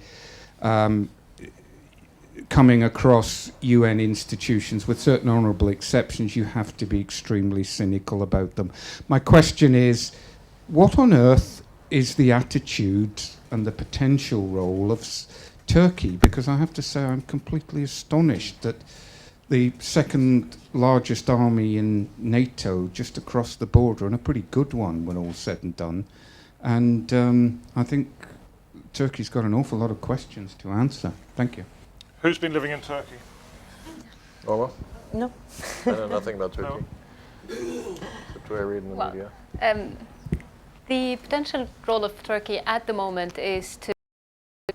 coming across UN institutions, with certain honourable exceptions, you have to be extremely cynical about them. My question is, what on earth is the attitude and the potential role of Turkey? Because I have to say I'm completely astonished that the second largest army in NATO just across the border, and a pretty good one when all's said and done, and I think Turkey's got an awful lot of questions to answer. Thank you. Who's been living in Turkey? Oma? No. I know nothing about Turkey. What do I read in the media? The potential role of Turkey at the moment is to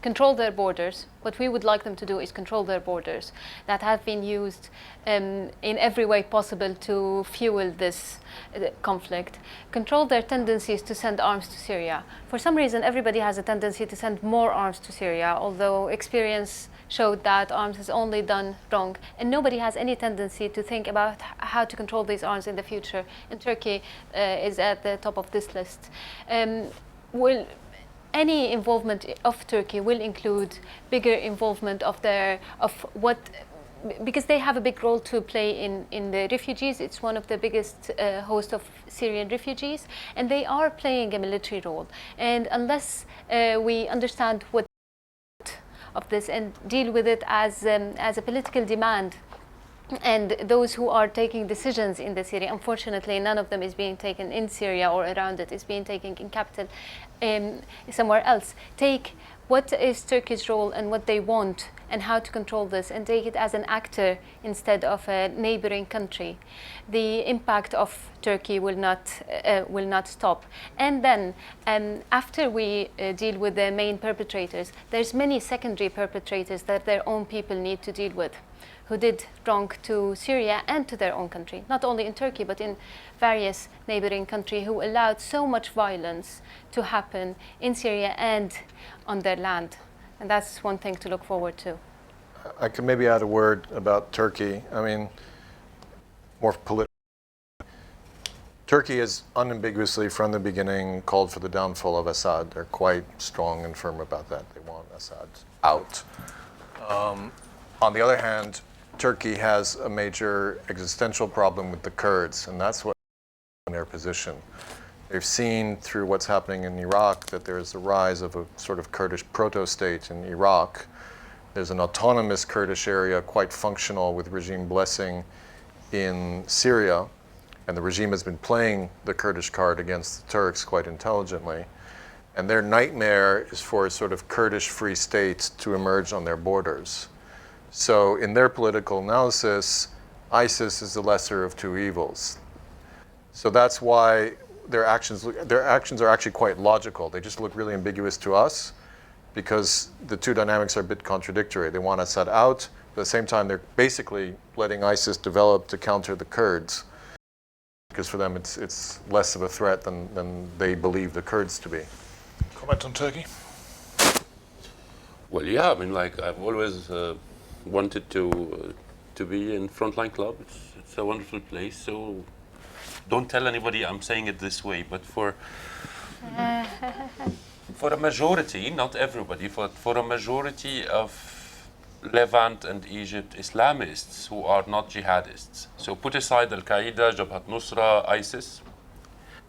control their borders. What we would like them to do is control their borders that have been used in every way possible to fuel this conflict. Control their tendencies to send arms to Syria. For some reason, everybody has a tendency to send more arms to Syria, although experience showed that arms has only done wrong, and nobody has any tendency to think about how to control these arms in the future. And Turkey is at the top of this list. any involvement of Turkey will include bigger involvement of because they have a big role to play in the refugees. It's one of the biggest host of Syrian refugees, and they are playing a military role. And unless we understand what of this and deal with it as a political demand, and those who are taking decisions in the Syria, unfortunately, none of them is being taken in Syria or around it. It's being taken in capital somewhere else. Take what is Turkey's role and what they want and how to control this, and take it as an actor instead of a neighboring country. The impact of Turkey will not stop. And then after we deal with the main perpetrators, there's many secondary perpetrators that their own people need to deal with, who did wrong to Syria and to their own country, not only in Turkey, but in various neighboring countries, who allowed so much violence to happen in Syria and on their land. And that's one thing to look forward to. I can maybe add a word about Turkey. I mean, more political. Turkey has unambiguously, from the beginning, called for the downfall of Assad. They're quite strong and firm about that. They want Assad out. On the other hand, Turkey has a major existential problem with the Kurds, and that's what in their position. They've seen through what's happening in Iraq that there is a rise of a sort of Kurdish proto-state in Iraq. There's an autonomous Kurdish area, quite functional with regime blessing, in Syria, and the regime has been playing the Kurdish card against the Turks quite intelligently. And their nightmare is for a sort of Kurdish free state to emerge on their borders. So in their political analysis, ISIS is the lesser of two evils. So that's why their actions are actually quite logical. They just look really ambiguous to us because the two dynamics are a bit contradictory. They want Assad out, but at the same time they're basically letting ISIS develop to counter the Kurds, because for them it's less of a threat than they believe the Kurds to be. Comment on Turkey? Well, yeah, I mean, like, I've always wanted to be in Frontline Club. It's a wonderful place. So don't tell anybody I'm saying it this way, but for a majority, not everybody, for a majority of Levant and Egypt Islamists who are not jihadists. So put aside Al-Qaeda, Jabhat Nusra, ISIS.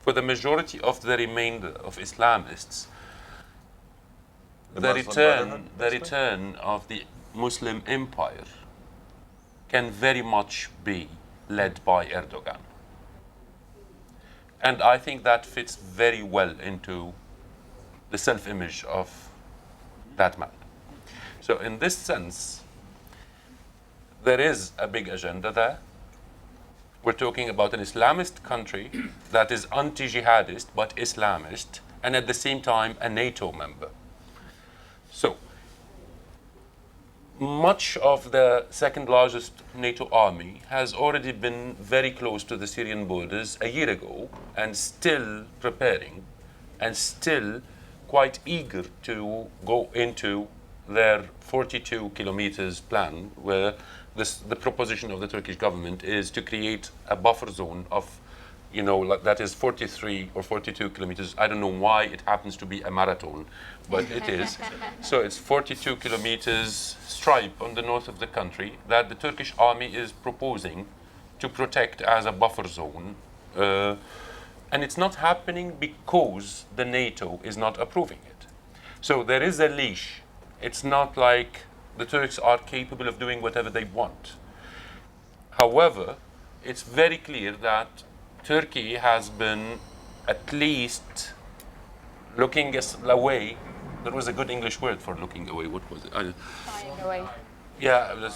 For the majority of the remainder of Islamists, the return of the Muslim empire can very much be led by Erdogan. And I think that fits very well into the self-image of that man. So in this sense, there is a big agenda there. We're talking about an Islamist country that is anti-jihadist but Islamist, and at the same time a NATO member. So much of the second largest NATO army has already been very close to the Syrian borders a year ago, and still preparing and still quite eager to go into their 42 kilometers plan, where the proposition of the Turkish government is to create a buffer zone of, that is 43 or 42 kilometers. I don't know why it happens to be a marathon, but it is. So it's 42 kilometers stripe on the north of the country that the Turkish army is proposing to protect as a buffer zone. And it's not happening because the NATO is not approving it. So there is a leash. It's not like the Turks are capable of doing whatever they want. However, it's very clear that Turkey has been at least looking away. There was a good English word for looking away. What was it? Shying away. Yeah,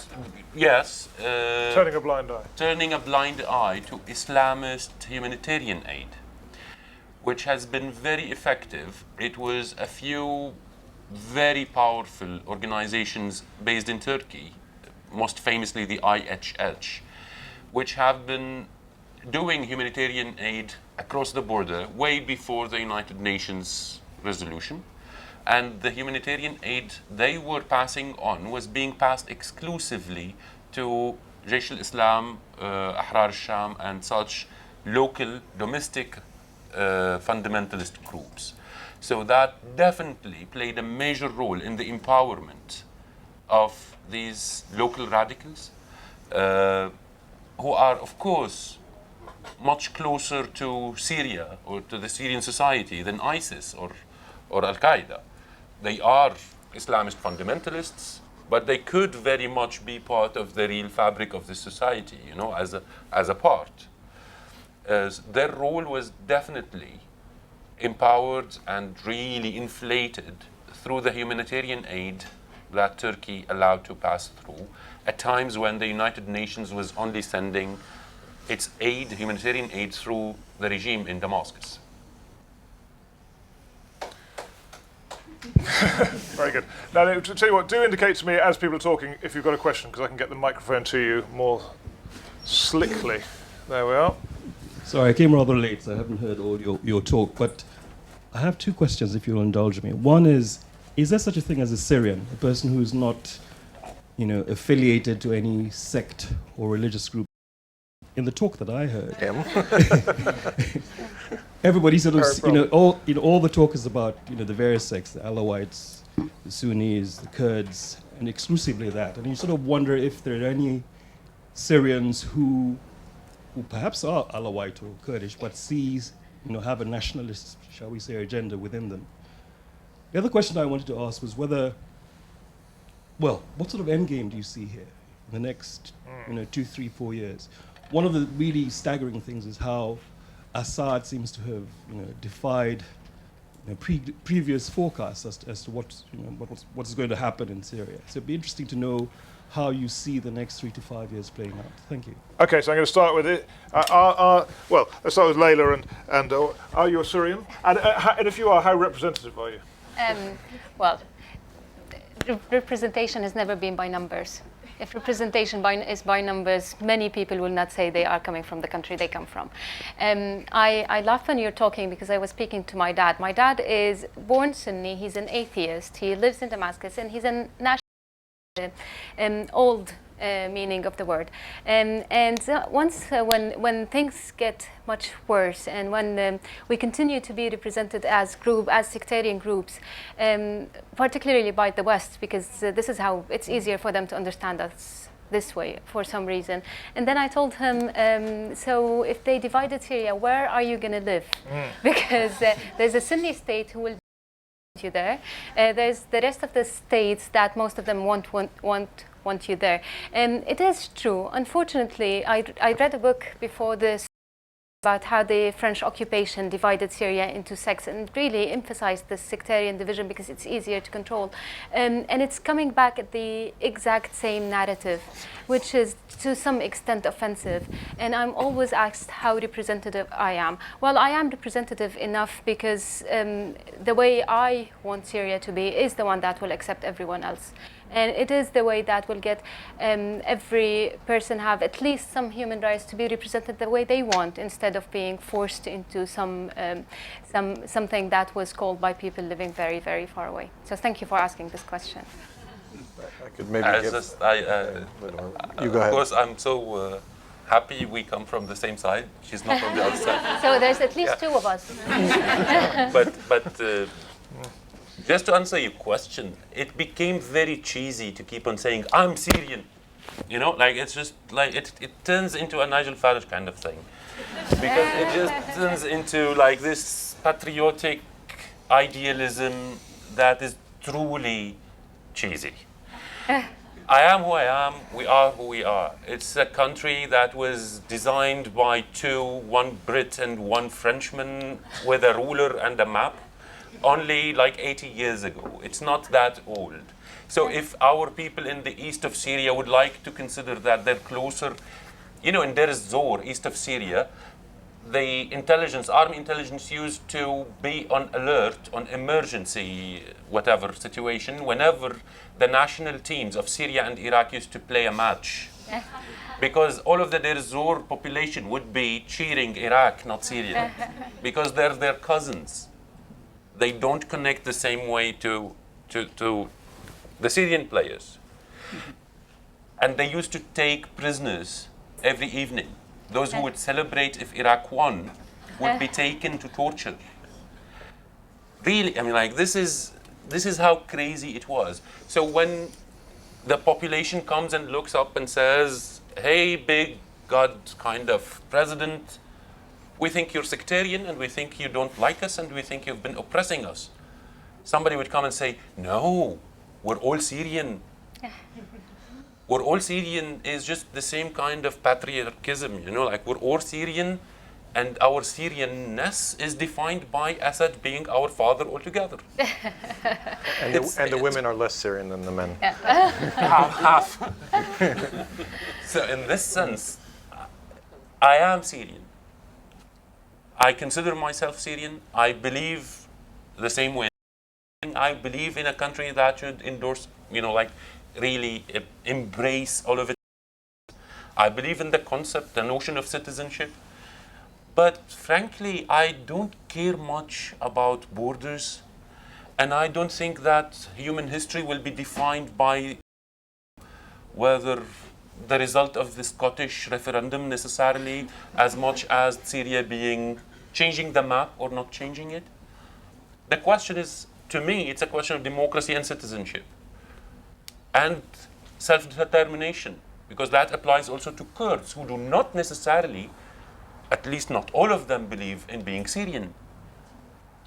yes. Turning a blind eye. Turning a blind eye to Islamist humanitarian aid, which has been very effective. It was a few very powerful organizations based in Turkey, most famously the IHH, which have been doing humanitarian aid across the border way before the United Nations resolution. And the humanitarian aid they were passing on was being passed exclusively to Jaish al-Islam, Ahrar al-Sham, and such local domestic fundamentalist groups. So that definitely played a major role in the empowerment of these local radicals, who are, of course, much closer to Syria or to the Syrian society than ISIS or Al-Qaeda. They are Islamist fundamentalists, but they could very much be part of the real fabric of the society, you know, as a part. Their role was definitely empowered and really inflated through the humanitarian aid that Turkey allowed to pass through at times when the United Nations was only sending its aid, humanitarian aid, through the regime in Damascus. Very good. Now, to tell you what, do indicate to me as people are talking if you've got a question, because I can get the microphone to you more slickly. There we are. Sorry, I came rather late, so I haven't heard all your talk, but I have two questions, if you'll indulge me. One is there such a thing as a Syrian, a person who's not, affiliated to any sect or religious group? In the talk that I heard, everybody sort of, all the talk is about, the various sects, the Alawites, the Sunnis, the Kurds, and exclusively that. And you sort of wonder if there are any Syrians who perhaps are Alawite or Kurdish, but have a nationalist, shall we say, agenda within them. The other question I wanted to ask was what sort of end game do you see here in the next, 2, 3, 4 years? One of the really staggering things is how Assad seems to have, defied previous forecasts as to what's going to happen in Syria. So it'd be interesting to know how you see the next 3 to 5 years playing out. Thank you. Okay, so I'm going to start with it. Let's start with Layla. And are you a Syrian? And if you are, how representative are you? Representation has never been by numbers. If representation is by numbers, many people will not say they are coming from the country they come from. I laugh when you're talking because I was speaking to my dad. My dad is born Sunni, he's an atheist, he lives in Damascus, and he's a national, old meaning of the word. When things get much worse and when we continue to be represented as sectarian groups, particularly by the West, because this is how it's easier for them to understand us this way for some reason. And then I told him, so if they divided Syria, where are you going to live? Because there's a Sunni state who will you there. There's the rest of the states that most of them want you there. It is true. Unfortunately, I read a book before this about how the French occupation divided Syria into sects and really emphasized this sectarian division because it's easier to control. And it's coming back at the exact same narrative, which is to some extent offensive. And I'm always asked how representative I am. Well, I am representative enough because the way I want Syria to be is the one that will accept everyone else. And it is the way that will get every person have at least some human rights to be represented the way they want, instead of being forced into something that was called by people living very, very far away. So thank you for asking this question. I could maybe you go ahead. Of course, I'm so happy we come from the same side. She's not on the other side. So there's at least two of us. But just to answer your question, it became very cheesy to keep on saying, I'm Syrian. It's just like, it turns into a Nigel Farage kind of thing. Because it just turns into like this patriotic idealism that is truly cheesy. I am who I am, we are who we are. It's a country that was designed by one Brit and one Frenchman with a ruler and a map. Only like 80 years ago. It's not that old. So if our people in the east of Syria would like to consider that they're closer, in Deir ez-Zor, east of Syria, the army intelligence used to be on alert, on emergency, whatever situation, whenever the national teams of Syria and Iraq used to play a match. Because all of the Deir ez-Zor population would be cheering Iraq, not Syria, because they're their cousins. They don't connect the same way to the Syrian players. And they used to take prisoners every evening. Those who would celebrate if Iraq won would be taken to torture. Really, I mean, like, this is how crazy it was. So when the population comes and looks up and says, hey, big God kind of president, we think you're sectarian and we think you don't like us and we think you've been oppressing us. Somebody would come and say, no, we're all Syrian. We're all Syrian is just the same kind of patriarchism, you know, like we're all Syrian and our Syrianness is defined by Assad being our father altogether. And the women are less Syrian than the men. Half. So in this sense, I am Syrian. I consider myself Syrian. I believe the same way. I believe in a country that should endorse, you know, like really embrace all of it. I believe in the concept, the notion of citizenship. But frankly, I don't care much about borders. And I don't think that human history will be defined by whether the result of the Scottish referendum necessarily, as much as Syria changing the map or not changing it. The question is, to me, it's a question of democracy and citizenship and self-determination, because that applies also to Kurds who do not necessarily, at least not all of them, believe in being Syrian.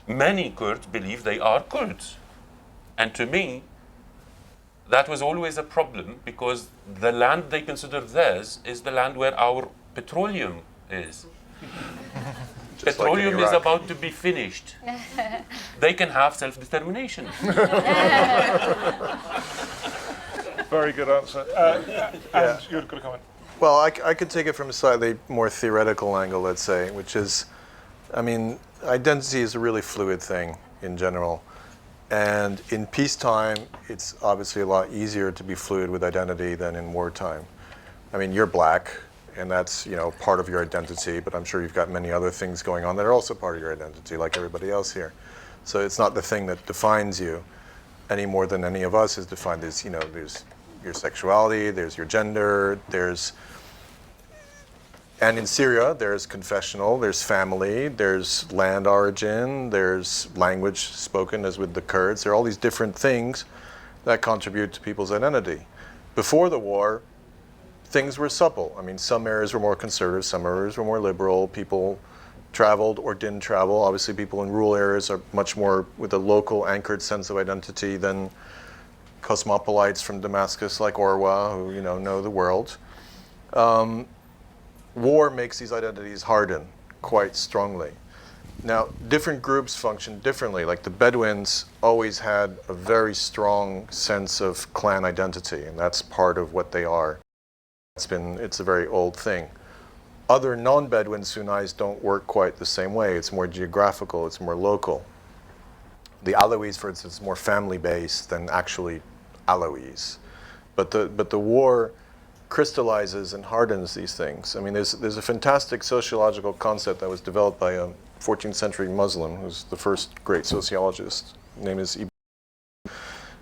Many Kurds believe they are Kurds. And to me, that was always a problem, because the land they consider theirs is the land where our petroleum is. Petroleum is about to be finished. They can have self-determination. Very good answer. And you've got a comment. Well, I could take it from a slightly more theoretical angle, let's say, which is, I mean, identity is a really fluid thing in general. And in peacetime, it's obviously a lot easier to be fluid with identity than in wartime. I mean, you're black, and that's, you know, part of your identity, but I'm sure you've got many other things going on that are also part of your identity, like everybody else here. So it's not the thing that defines you any more than any of us is defined as, you know, there's your sexuality, there's your gender, and in Syria, there's confessional, there's family, there's land origin, there's language spoken, as with the Kurds. There are all these different things that contribute to people's identity. Before the war, things were supple. I mean, some areas were more conservative, some areas were more liberal. People traveled or didn't travel. Obviously, people in rural areas are much more with a local anchored sense of identity than cosmopolites from Damascus like Orwa, who, you know the world. War makes these identities harden quite strongly. Now, different groups function differently. Like the Bedouins always had a very strong sense of clan identity, and that's part of what they are. It's a very old thing. Other non-Bedouin Sunnis don't work quite the same way. It's more geographical, it's more local. The Alawis, for instance, is more family-based than actually Alawis. But the war crystallizes and hardens these things. I mean, there's a fantastic sociological concept that was developed by a 14th century Muslim who's the first great sociologist. His name is Ibn.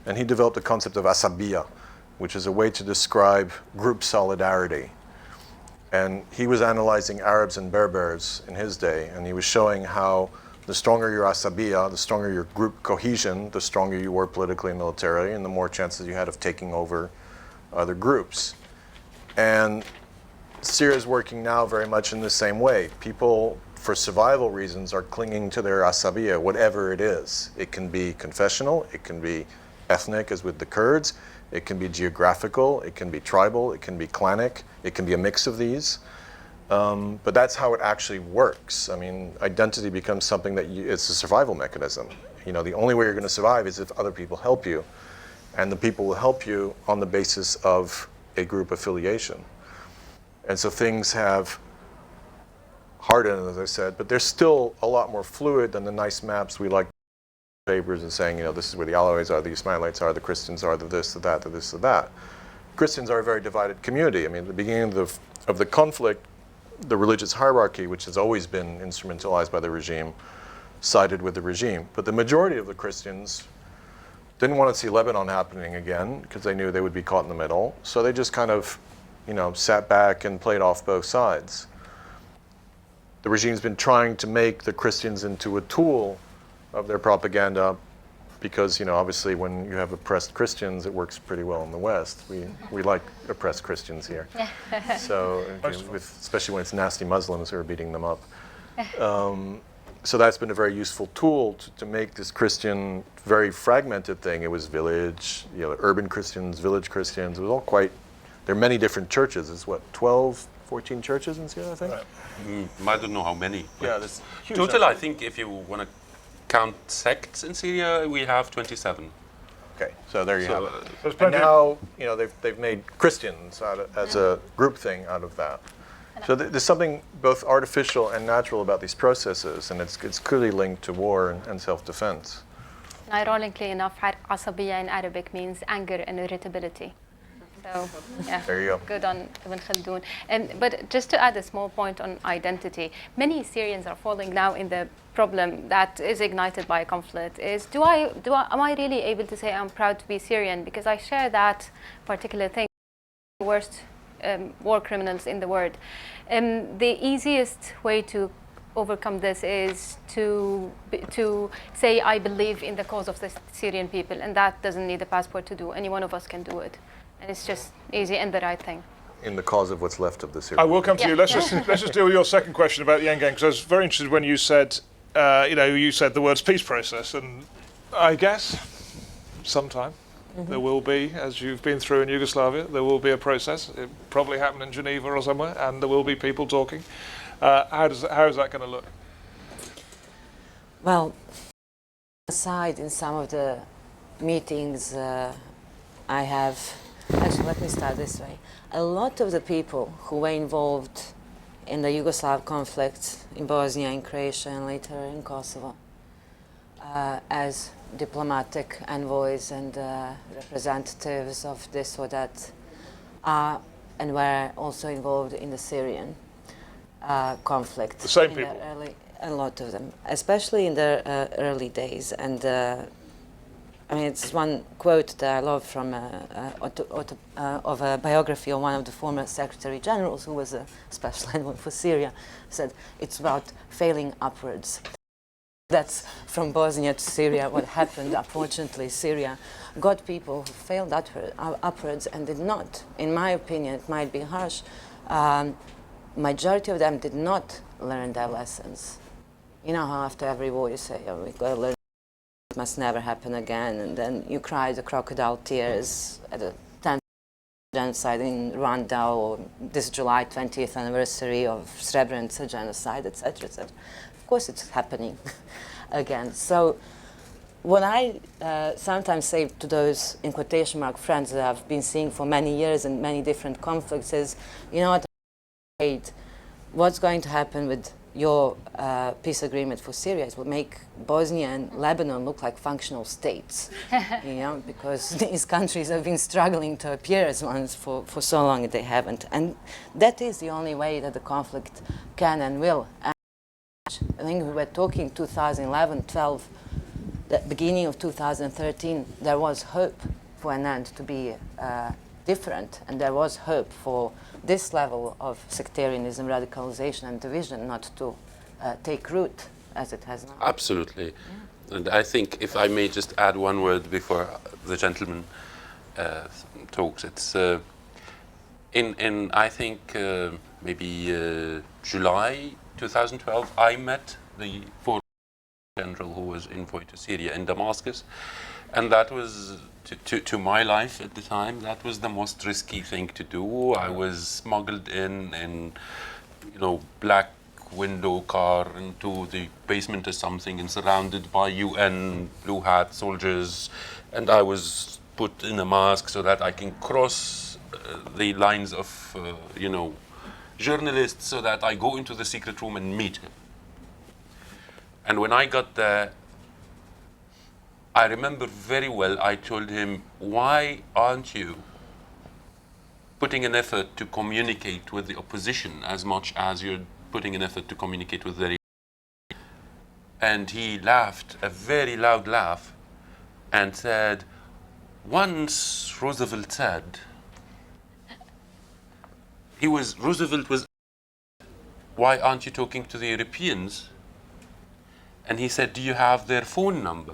And he developed the concept of asabiya, which is a way to describe group solidarity. And he was analyzing Arabs and Berbers in his day, and he was showing how the stronger your asabiya, the stronger your group cohesion, the stronger you were politically and militarily, and the more chances you had of taking over other groups. And Syria is working now very much in the same way. People, for survival reasons, are clinging to their asabiya, whatever it is. It can be confessional, it can be ethnic, as with the Kurds, it can be geographical, it can be tribal, it can be clanic, it can be a mix of these. But that's how it actually works. I mean, identity becomes something that it's a survival mechanism. You know, the only way you're going to survive is if other people help you. And the people will help you on the basis of a group affiliation. And so things have hardened, as I said, but they're still a lot more fluid than the nice maps we like papers and saying, you know, this is where the Alawis are, the Ismailites are, the Christians are, the this, the that, the this, the that. Christians are a very divided community. I mean, at the beginning of the conflict, the religious hierarchy, which has always been instrumentalized by the regime, sided with the regime. But the majority of the Christians didn't want to see Lebanon happening again because they knew they would be caught in the middle. So they just kind of, you know, sat back and played off both sides. The regime's been trying to make the Christians into a tool of their propaganda, because obviously when you have oppressed Christians, it works pretty well in the West. We like oppressed Christians here. So especially when it's nasty Muslims who are beating them up. So that's been a very useful tool to make this Christian very fragmented thing. It was village, urban Christians, village Christians. It was all quite. There are many different churches. It's 12, 14 churches in Syria, I think. I don't know how many. Yeah, that's huge. Total, I think, if you want to count sects in Syria, we have 27. Okay, so there you have it. There's And plenty now, they've made Christians as a group thing out of that. So there's something both artificial and natural about these processes, and it's clearly linked to war and self-defense. Ironically enough, عصبية in Arabic means anger and irritability. So, yeah, There you go. good on Ibn Khaldun. But just to add a small point on identity, many Syrians are falling now in the problem that is ignited by a conflict. Am I really able to say I'm proud to be Syrian because I share that particular thing? The worst war criminals in the world. The easiest way to overcome this is to say I believe in the cause of the Syrian people, and that doesn't need a passport to do. Any one of us can do it. And it's just easy and the right thing. In the cause of what's left of the Syria. I will come to you. Let's just deal with your second question about the end game, because I was very interested when you said, you said the words peace process, and I guess sometime there will be, as you've been through in Yugoslavia, there will be a process. It probably happened in Geneva or somewhere, and there will be people talking. How is that going to look? Well, aside in some of the meetings I have. Actually, let me start this way. A lot of the people who were involved in the Yugoslav conflict in Bosnia, in Croatia, and later in Kosovo, as diplomatic envoys and representatives of this or that, are and were also involved in the Syrian conflict. The same people? A lot of them, especially in the early days. And it's one quote that I love from of a biography of one of the former Secretary Generals who was a special envoy for Syria. Said, it's about failing upwards. That's from Bosnia to Syria what happened. Unfortunately, Syria got people who failed upwards and did not, in my opinion, it might be harsh, majority of them did not learn their lessons. You know how after every war you say, oh, we've got to learn. It must never happen again, and then you cry the crocodile tears at the 10th genocide in Rwanda, or this July 20th anniversary of Srebrenica genocide, etc., etc. Of course it's happening again. So what I sometimes say to those, in quotation mark, friends that I've been seeing for many years in many different conflicts is, you know what, what's going to happen with your peace agreement for Syria? It will make Bosnia and Lebanon look like functional states, because these countries have been struggling to appear as ones for so long that they haven't. And that is the only way that the conflict can and will end. I think we were talking 2011, 12, the beginning of 2013, there was hope for an end to be different, and there was hope for this level of sectarianism, radicalization, and division not to take root as it has now. Absolutely. Yeah. And I think, if I may just add one word before the gentleman talks, it's in I think maybe July 2012, I met the foreign general who was envoy to Syria in Damascus, and that was, to my life at the time, that was the most risky thing to do. I was smuggled in black window car into the basement or something, and surrounded by UN blue hat soldiers, and I was put in a mask so that I can cross the lines of journalists, so that I go into the secret room and meet him. And when I got there, I remember very well, I told him, why aren't you putting an effort to communicate with the opposition as much as you're putting an effort to communicate with the... And he laughed, a very loud laugh, and said, once Roosevelt said, Roosevelt was, why aren't you talking to the Europeans? And he said, do you have their phone number?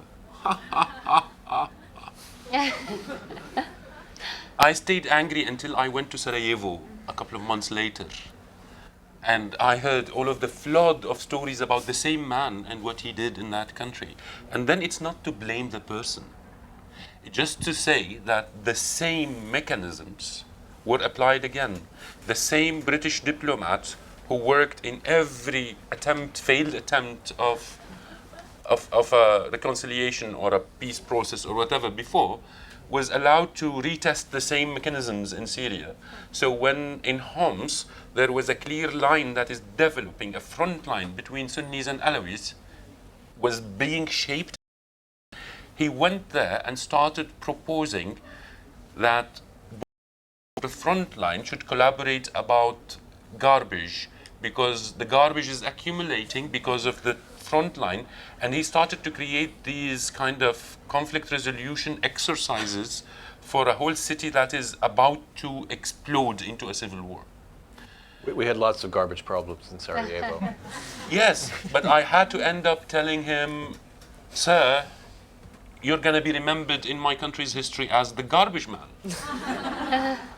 I stayed angry until I went to Sarajevo a couple of months later. And I heard all of the flood of stories about the same man and what he did in that country. And then it's not to blame the person. Just to say that the same mechanisms were applied again. The same British diplomat who worked in every failed attempt of a reconciliation or a peace process or whatever before, was allowed to retest the same mechanisms in Syria. So when in Homs, there was a clear line that is developing, a front line between Sunnis and Alawis, was being shaped. He went there and started proposing that the front line should collaborate about garbage, because the garbage is accumulating because of the front line, and he started to create these kind of conflict resolution exercises for a whole city that is about to explode into a civil war. We had lots of garbage problems in Sarajevo. Yes, but I had to end up telling him, sir, you're going to be remembered in my country's history as the garbage man.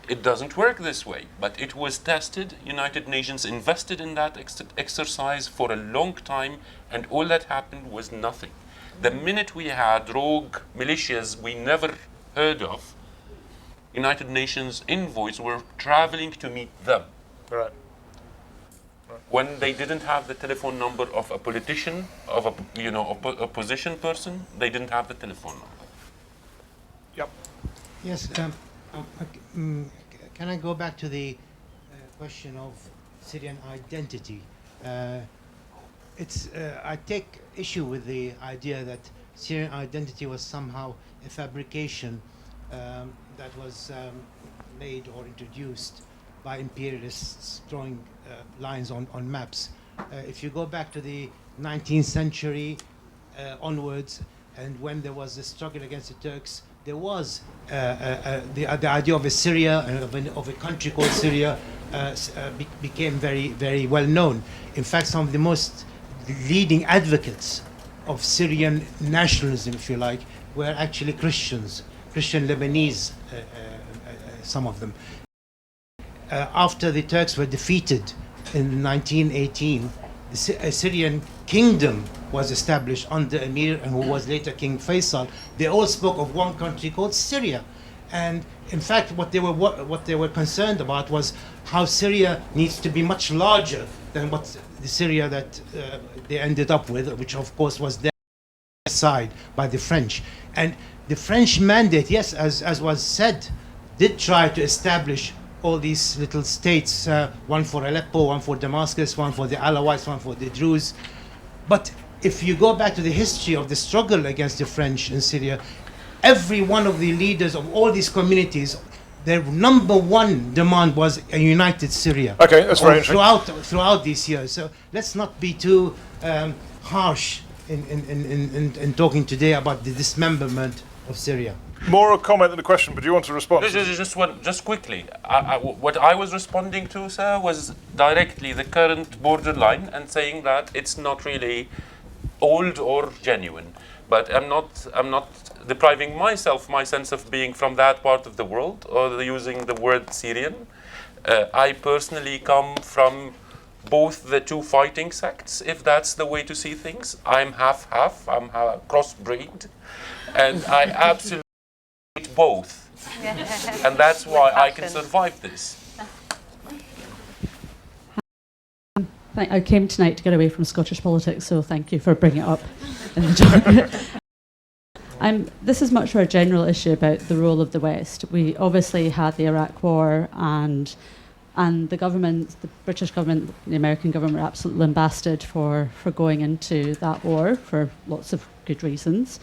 It doesn't work this way, but it was tested. United Nations invested in that exercise for a long time, and all that happened was nothing. The minute we had rogue militias we never heard of, United Nations envoys were traveling to meet them. Right. When they didn't have the telephone number of a politician, of a opposition person, they didn't have the telephone number. Yep. Yes. Can I go back to the question of Syrian identity? I take issue with the idea that Syrian identity was somehow a fabrication that was made or introduced by imperialists drawing lines on maps. If you go back to the 19th century onwards, and when there was a struggle against the Turks, there was the idea of a Syria, of a country called Syria, became very, very well known. In fact, some of the most leading advocates of Syrian nationalism, if you like, were actually Christians, Christian Lebanese, some of them. After the Turks were defeated in 1918, a Syrian kingdom was established under Emir, and who was later King Faisal. They all spoke of one country called Syria. And in fact, what they were concerned about was how Syria needs to be much larger than what the Syria that they ended up with, which of course was their side by the French. And the French mandate, yes, as was said, did try to establish all these little states, one for Aleppo, one for Damascus, one for the Alawites, one for the Druze. But if you go back to the history of the struggle against the French in Syria, every one of the leaders of all these communities, their number one demand was a united Syria. Okay, that's very interesting. Throughout these years. So let's not be too harsh in talking today about the dismemberment of Syria. More a comment than a question, but do you want to respond? Just quickly. What I was responding to, sir, was directly the current borderline and saying that it's not really old or genuine. But I'm not depriving myself my sense of being from that part of the world or using the word Syrian. I personally come from both the two fighting sects, if that's the way to see things. I'm half-half, I'm crossbreed, and I absolutely hate both. And that's why I can survive this. I came tonight to get away from Scottish politics, so thank you for bringing it up in the talk. This is much more a general issue about the role of the West. We obviously had the Iraq War, and the government, the British government, the American government were absolutely lambasted for going into that war for lots of good reasons.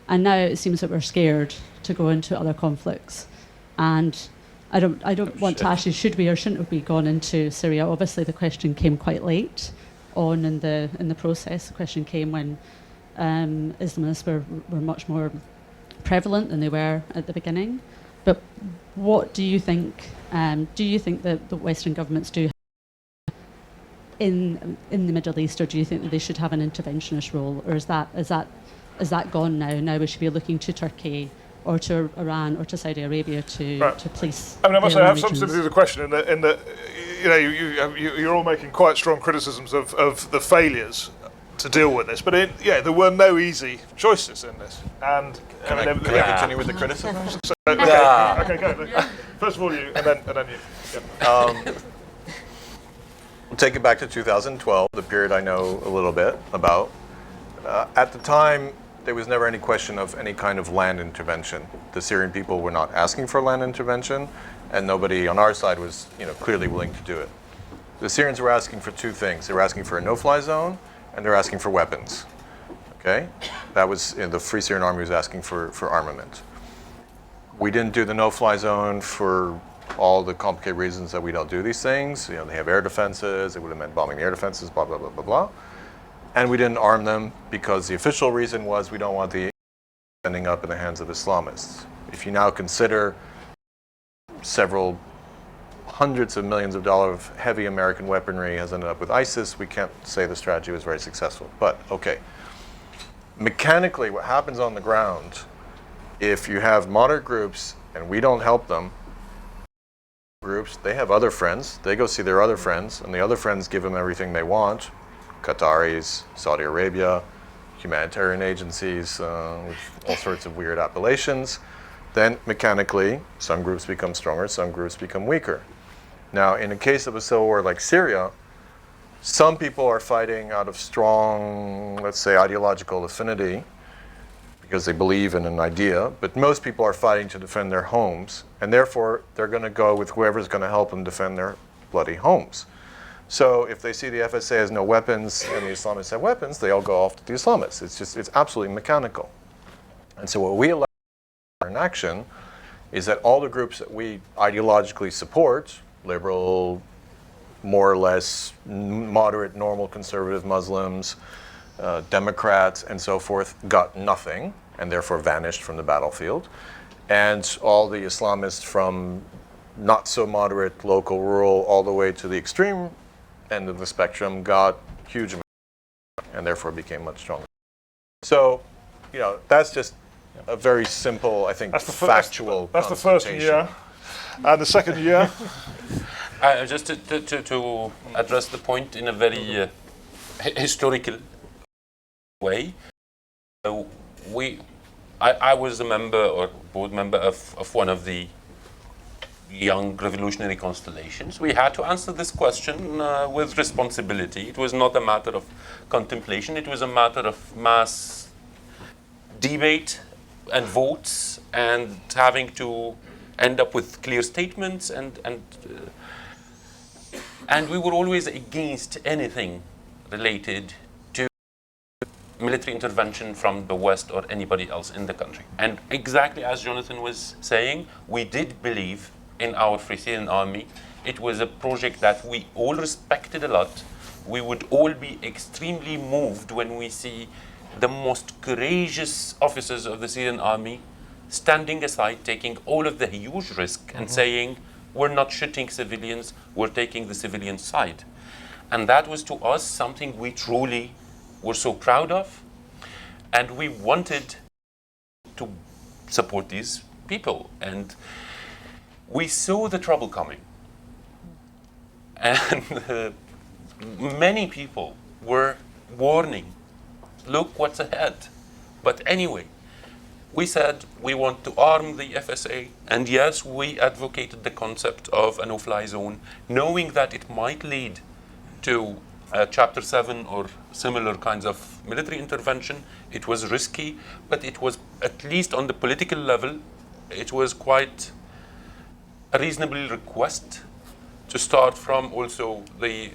And now it seems that we're scared to go into other conflicts. And I don't want to ask you, should we or shouldn't we gone into Syria? Obviously, the question came quite late on in the process. The question came when Islamists were much more prevalent than they were at the beginning. But what do you think? Do you think that the Western governments do have in the Middle East, or do you think that they should have an interventionist role, or is that gone now? Now we should be looking to Turkey or to Iran or to Saudi Arabia to police. I mean, I must say, I have some regions. sympathy with the question in that you know, you're all making quite strong criticisms of the failures to deal with this, but there were no easy choices in this. And Can I continue with the criticism? Okay, go. First of all, you, and then you. Yeah. We'll take it back to 2012, the period I know a little bit about. At the time, there was never any question of any kind of land intervention. The Syrian people were not asking for land intervention, and nobody on our side was, clearly willing to do it. The Syrians were asking for two things. They were asking for a no-fly zone, and they're asking for weapons. Okay? That was, the Free Syrian Army was asking for armament. We didn't do the no-fly zone for all the complicated reasons that we don't do these things. They have air defenses. It would have meant bombing the air defenses, blah, blah, blah, blah, blah. And we didn't arm them because the official reason was we don't want the ending up in the hands of Islamists. If you now consider several hundreds of millions of dollars of heavy American weaponry has ended up with ISIS, we can't say the strategy was very successful. But, okay. Mechanically, what happens on the ground, if you have moderate groups and we don't help them, groups, they have other friends, they go see their other friends, and the other friends give them everything they want. Qataris, Saudi Arabia, humanitarian agencies, with all sorts of weird appellations. Then mechanically, some groups become stronger, some groups become weaker. Now, in a case of a civil war like Syria, some people are fighting out of strong, let's say, ideological affinity because they believe in an idea, but most people are fighting to defend their homes, and therefore they're going to go with whoever's going to help them defend their bloody homes. So if they see the FSA has no weapons and the Islamists have weapons, they all go off to the Islamists. It's absolutely mechanical. And so what we allow in action is that all the groups that we ideologically support, liberal, more or less moderate, normal, conservative Muslims, Democrats, and so forth, got nothing and therefore vanished from the battlefield. And all the Islamists from not so moderate, local, rural, all the way to the extreme end of the spectrum got huge amounts and therefore became much stronger. So, that's just a very simple, I think, factual That's the first year. And the second year? Just to address the point in a very historical way. I was a member or board member of one of the young revolutionary constellations. We had to answer this question with responsibility. It was not a matter of contemplation. It was a matter of mass debate and votes and having to end up with clear statements and we were always against anything related to military intervention from the West or anybody else in the country. And exactly as Jonathan was saying, we did believe in our Free Syrian Army. It was a project that we all respected a lot. We would all be extremely moved when we see the most courageous officers of the Syrian Army standing aside, taking all of the huge risk and saying, we're not shooting civilians, we're taking the civilian side. And that was to us something we truly were so proud of. And we wanted to support these people. And we saw the trouble coming. And many people were warning, look what's ahead. But anyway, we said we want to arm the FSA, and yes, we advocated the concept of a no-fly zone, knowing that it might lead to Chapter 7 or similar kinds of military intervention. It was risky, but it was, at least on the political level, it was quite a reasonable request to start from also the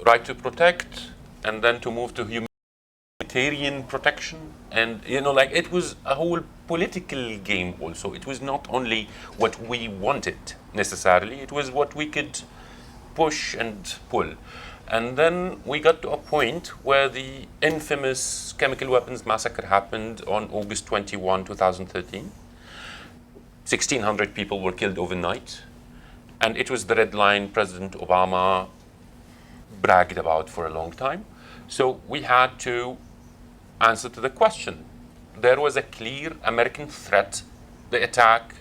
right to protect, and then to move to humanitarian protection. And it was a whole political game also. It was not only what we wanted necessarily, it was what we could push and pull. And then we got to a point where the infamous chemical weapons massacre happened on August 21, 2013. 1,600 people were killed overnight. And it was the red line President Obama bragged about for a long time. So we had to answer to the question. There was a clear American threat. The attack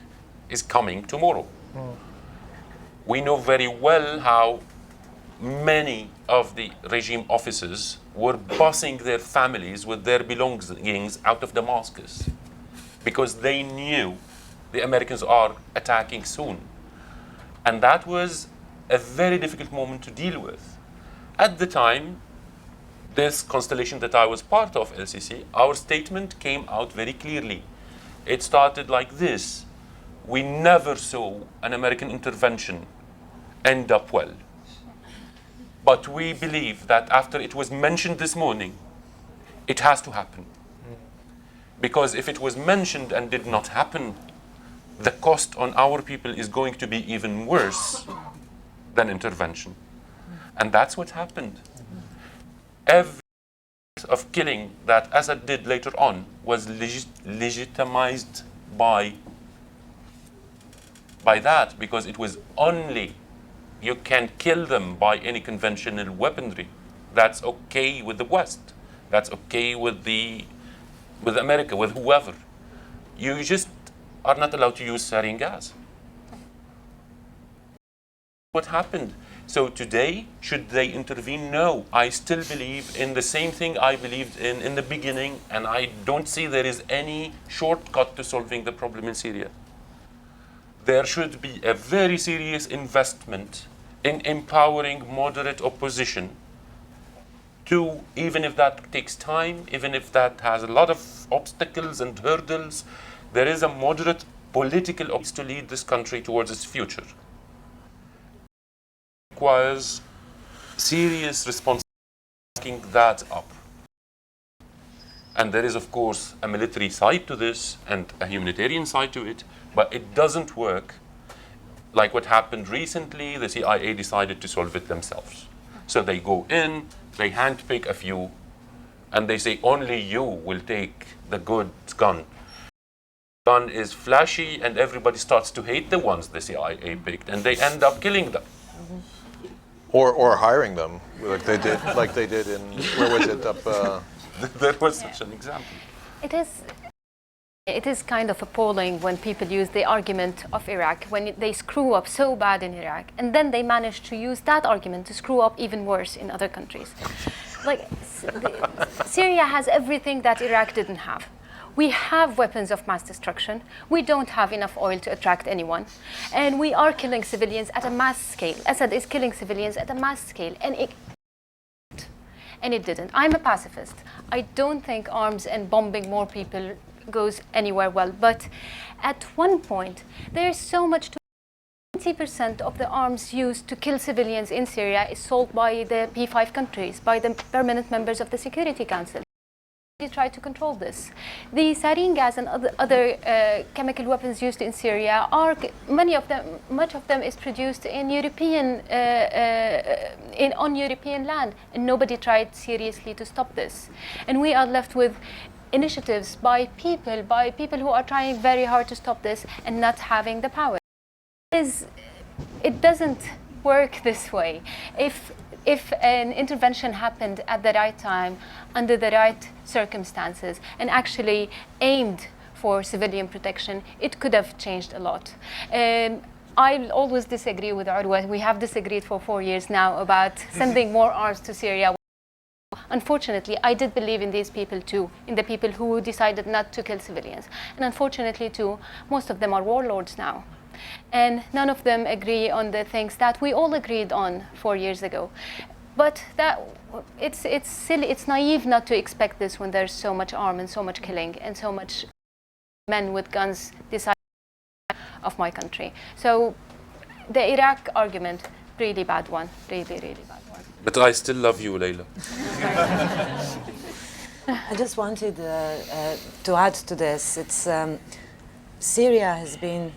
is coming tomorrow. We know very well how many of the regime officers were busing their families with their belongings out of Damascus because they knew the Americans are attacking soon. And that was a very difficult moment to deal with. At the time, this constellation that I was part of, LCC, our statement came out very clearly. It started like this. We never saw an American intervention end up well. But we believe that after it was mentioned this morning, it has to happen. Because if it was mentioned and did not happen, the cost on our people is going to be even worse than intervention. And that's what happened. Every of killing that Assad did later on was legitimized by that, because it was only you can kill them by any conventional weaponry. That's okay with the West. That's okay with America, with whoever. You just are not allowed to use sarin gas. What happened? So today, should they intervene? No. I still believe in the same thing I believed in the beginning, and I don't see there is any shortcut to solving the problem in Syria. There should be a very serious investment in empowering moderate opposition to, even if that takes time, even if that has a lot of obstacles and hurdles, there is a moderate political option to lead this country towards its future. It requires serious responsibility backing that up. And there is, of course, a military side to this and a humanitarian side to it, but it doesn't work like what happened recently. The CIA decided to solve it themselves. So they go in, they handpick a few, and they say, only you will take the good gun. Gun is flashy, and everybody starts to hate the ones the CIA picked, and they end up killing them. Or hiring them, like they did in, where was it, up... There was such an example. It is kind of appalling when people use the argument of Iraq, when they screw up so bad in Iraq, and then they manage to use that argument to screw up even worse in other countries. Like, Syria has everything that Iraq didn't have. We have weapons of mass destruction. We don't have enough oil to attract anyone. And we are killing civilians at a mass scale. Assad is killing civilians at a mass scale. And it didn't. I'm a pacifist. I don't think arms and bombing more people goes anywhere well. But at one point, there's so much to 90% of the arms used to kill civilians in Syria is sold by the P5 countries, by the permanent members of the Security Council. They try to control this. The sarin gas and other chemical weapons used in Syria are much of them is produced in on European land, and nobody tried seriously to stop this. And we are left with initiatives by people who are trying very hard to stop this and not having the power. It doesn't work this way. If an intervention happened at the right time, under the right circumstances, and actually aimed for civilian protection, it could have changed a lot. I always disagree with Urwa. We have disagreed for 4 years now about sending more arms to Syria. Unfortunately, I did believe in these people too, in the people who decided not to kill civilians. And unfortunately too, most of them are warlords now. And none of them agree on the things that we all agreed on 4 years ago. But it's silly, it's naive not to expect this when there's so much arm and so much killing and so much men with guns deciding of my country. So the Iraq argument, really bad one, really, really bad one. But I still love you, Layla. I just wanted to add to this. It's Syria has been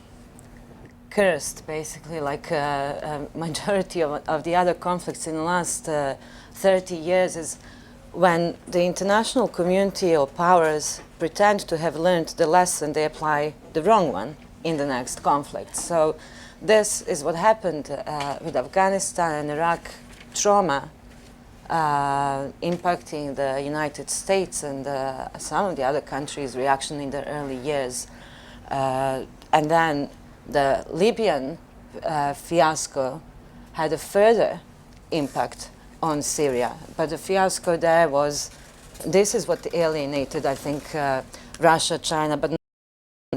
cursed, basically, like a majority of the other conflicts in the last 30 years, is when the international community or powers pretend to have learned the lesson, they apply the wrong one in the next conflict. So this is what happened with Afghanistan and Iraq trauma impacting the United States and some of the other countries' reaction in the early years. And then the Libyan fiasco had a further impact on Syria. But the fiasco there was, this is what alienated, I think, Russia, China, but not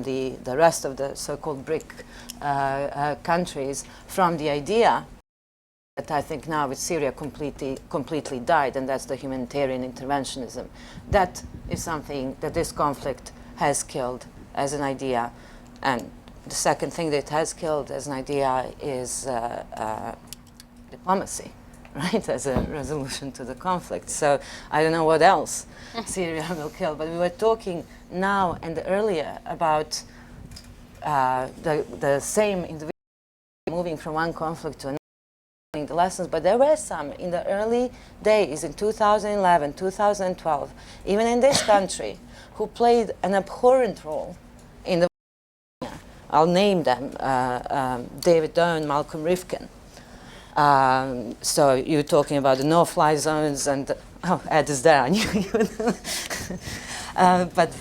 the rest of the so-called BRIC countries from the idea that I think now with Syria completely died, and that's the humanitarian interventionism. That is something that this conflict has killed as an idea. And the second thing that it has killed as an idea is diplomacy, right, as a resolution to the conflict. So I don't know what else Syria will kill, but we were talking now and earlier about the same individual moving from one conflict to another, the lessons, but there were some in the early days in 2011, 2012, even in this country, who played an abhorrent role in the I'll name them, David Owen, Malcolm Rifkin. So you're talking about the no-fly zones and, Ed is there, I knew you would. But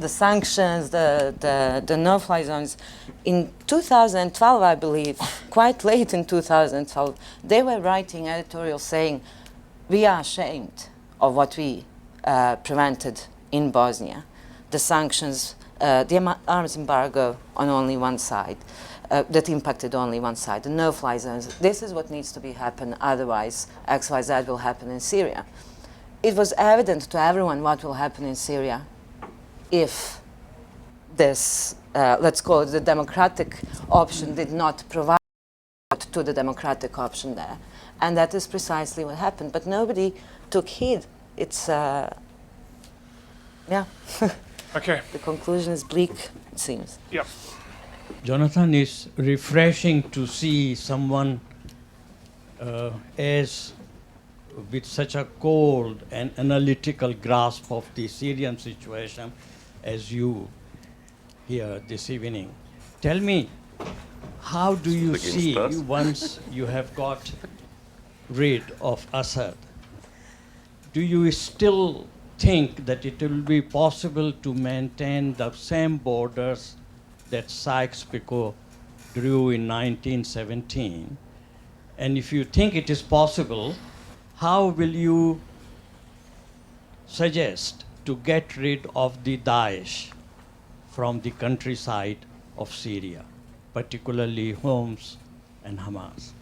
the sanctions, the no-fly zones. In 2012, I believe, quite late in 2012, they were writing editorials saying, we are ashamed of what we prevented in Bosnia. The sanctions, the arms embargo on only one side, that impacted only one side, the no-fly zones. This is what needs to be happen, otherwise XYZ will happen in Syria. It was evident to everyone what will happen in Syria if this, let's call it the democratic option, did not provide to the democratic option there. And that is precisely what happened. But nobody took heed. It's, yeah. Okay. The conclusion is bleak, it seems. Yep. Jonathan, it's refreshing to see someone as with such a cold and analytical grasp of the Syrian situation as you here this evening. Tell me, how do you see, once you have got rid of Assad, do you still think that it will be possible to maintain the same borders that Sykes-Picot drew in 1917? And if you think it is possible, how will you suggest to get rid of the Daesh from the countryside of Syria, particularly Homs and Hamas?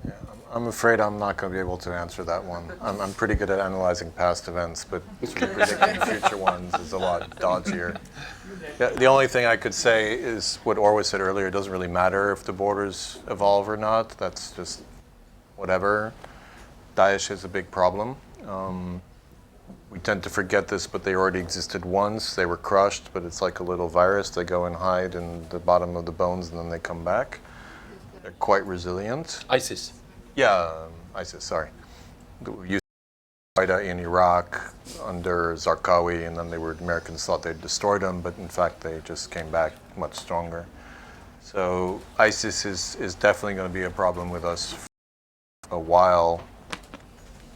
Yeah, I'm afraid I'm not going to be able to answer that one. I'm pretty good at analyzing past events, but sort of predicting future ones is a lot dodgier. Yeah, the only thing I could say is what Orwa said earlier. It doesn't really matter if the borders evolve or not. That's just whatever. Daesh is a big problem. We tend to forget this, but they already existed once. They were crushed, but it's like a little virus. They go and hide in the bottom of the bones, and then they come back. They're quite resilient. ISIS. Yeah, ISIS, sorry. We used Al-Qaeda in Iraq under Zarqawi, and then the Americans thought they'd destroyed them, but in fact they just came back much stronger. So ISIS is definitely going to be a problem with us for a while.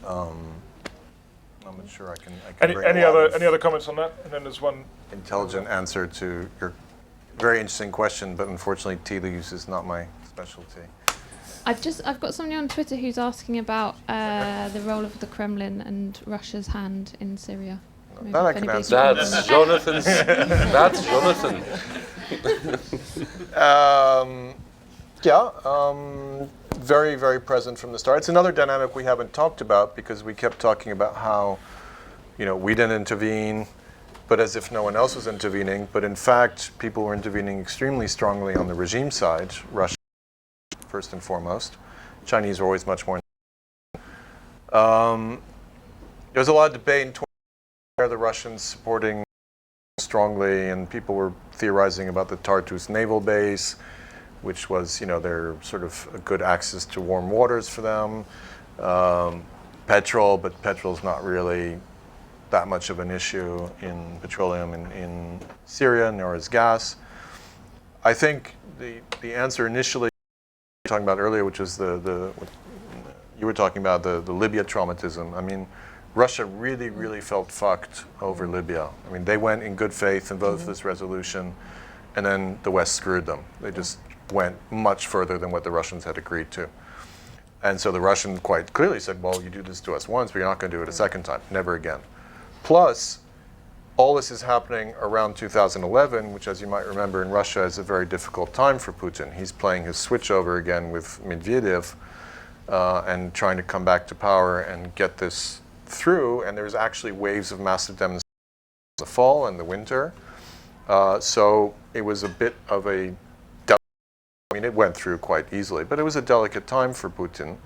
I'm not sure I can bring Any other comments on that? And then there's one intelligent answer to your very interesting question, but unfortunately tea leaves is not my specialty. I've got somebody on Twitter who's asking about the role of the Kremlin and Russia's hand in Syria. Maybe That I if can anybody answer. That's Jonathan's. That's Jonathan. Very, very present from the start. It's another dynamic we haven't talked about because we kept talking about how, we didn't intervene, but as if no one else was intervening. But in fact, people were intervening extremely strongly on the regime side, Russia first and foremost. Chinese are always much more. There was a lot of debate in 2020, the Russians supporting strongly, and people were theorizing about the Tartus naval base, which was, their sort of a good access to warm waters for them. Petrol, but petrol's not really that much of an issue in petroleum in Syria, nor is gas. I think the answer initially talking about earlier, which is what you were talking about, the Libya traumatism. I mean, Russia really, really felt fucked over Libya. I mean, they went in good faith and voted for this resolution, and then the West screwed them. They just went much further than what the Russians had agreed to. And so the Russians quite clearly said, well, you do this to us once, but you're not going to do it a second time, never again. Plus, all this is happening around 2011, which, as you might remember, in Russia is a very difficult time for Putin. He's playing his switchover again with Medvedev and trying to come back to power and get this through. And there's actually waves of massive demonstrations in the fall and the winter. So it was a bit of a I mean, it went through quite easily, but it was a delicate time for Putin.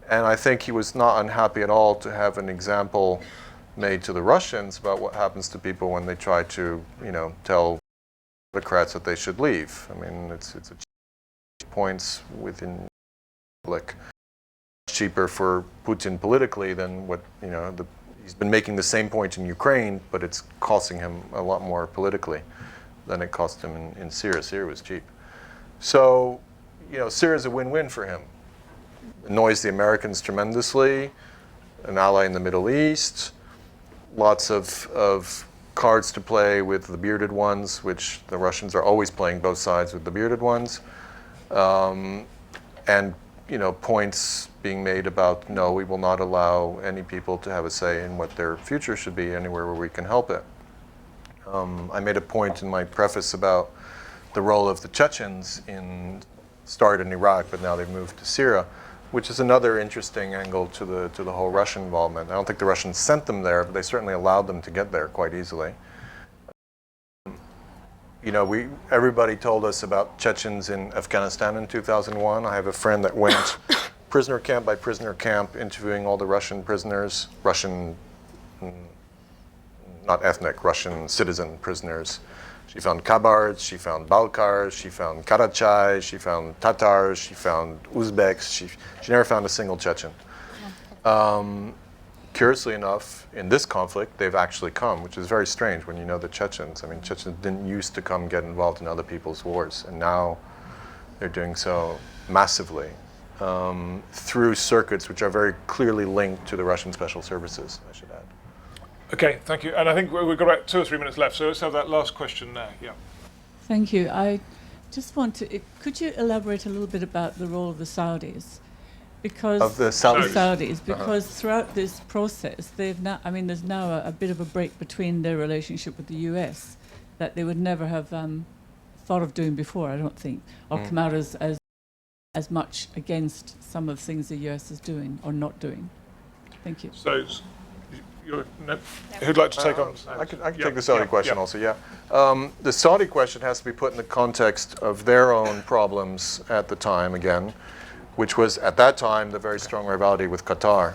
And I think he was not unhappy at all to have an example made to the Russians about what happens to people when they try to, tell autocrats that they should leave. I mean, it's a points within the public. Cheaper for Putin politically than what, he's been making the same point in Ukraine, but it's costing him a lot more politically than it cost him in Syria. Syria was cheap. So, Syria is a win-win for him. Annoys the Americans tremendously, an ally in the Middle East, lots of cards to play with the bearded ones, which the Russians are always playing both sides with the bearded ones, and points being made about, no, we will not allow any people to have a say in what their future should be anywhere where we can help it. I made a point in my preface about the role of the Chechens started in Iraq, but now they've moved to Syria, which is another interesting angle to the whole Russian involvement. I don't think the Russians sent them there, but they certainly allowed them to get there quite easily. Everybody told us about Chechens in Afghanistan in 2001. I have a friend that went prisoner camp by prisoner camp, interviewing all the Russian prisoners, not ethnic, Russian citizen prisoners. She found Kabars, she found Balkars, she found Karachais, she found Tatars, she found Uzbeks. She never found a single Chechen. Curiously enough, in this conflict, they've actually come, which is very strange when you know the Chechens. I mean, Chechens didn't used to come get involved in other people's wars, and now they're doing so massively through circuits which are very clearly linked to the Russian special services, I should add. Okay, thank you. And I think we've got about 2 or 3 minutes left, so let's have that last question now. Yeah. Thank you. I just want to, could you elaborate a little bit about the role of the Saudis? Because of the Saudis, because throughout this process, they've now, there's now a bit of a break between their relationship with the US that they would never have thought of doing before, I don't think, or come out as much against some of the things the US is doing or not doing. Thank you. So, who'd like to take on? I can take the Saudi question also, yeah. The Saudi question has to be put in the context of their own problems at the time, again, which was, at that time, the very strong rivalry with Qatar,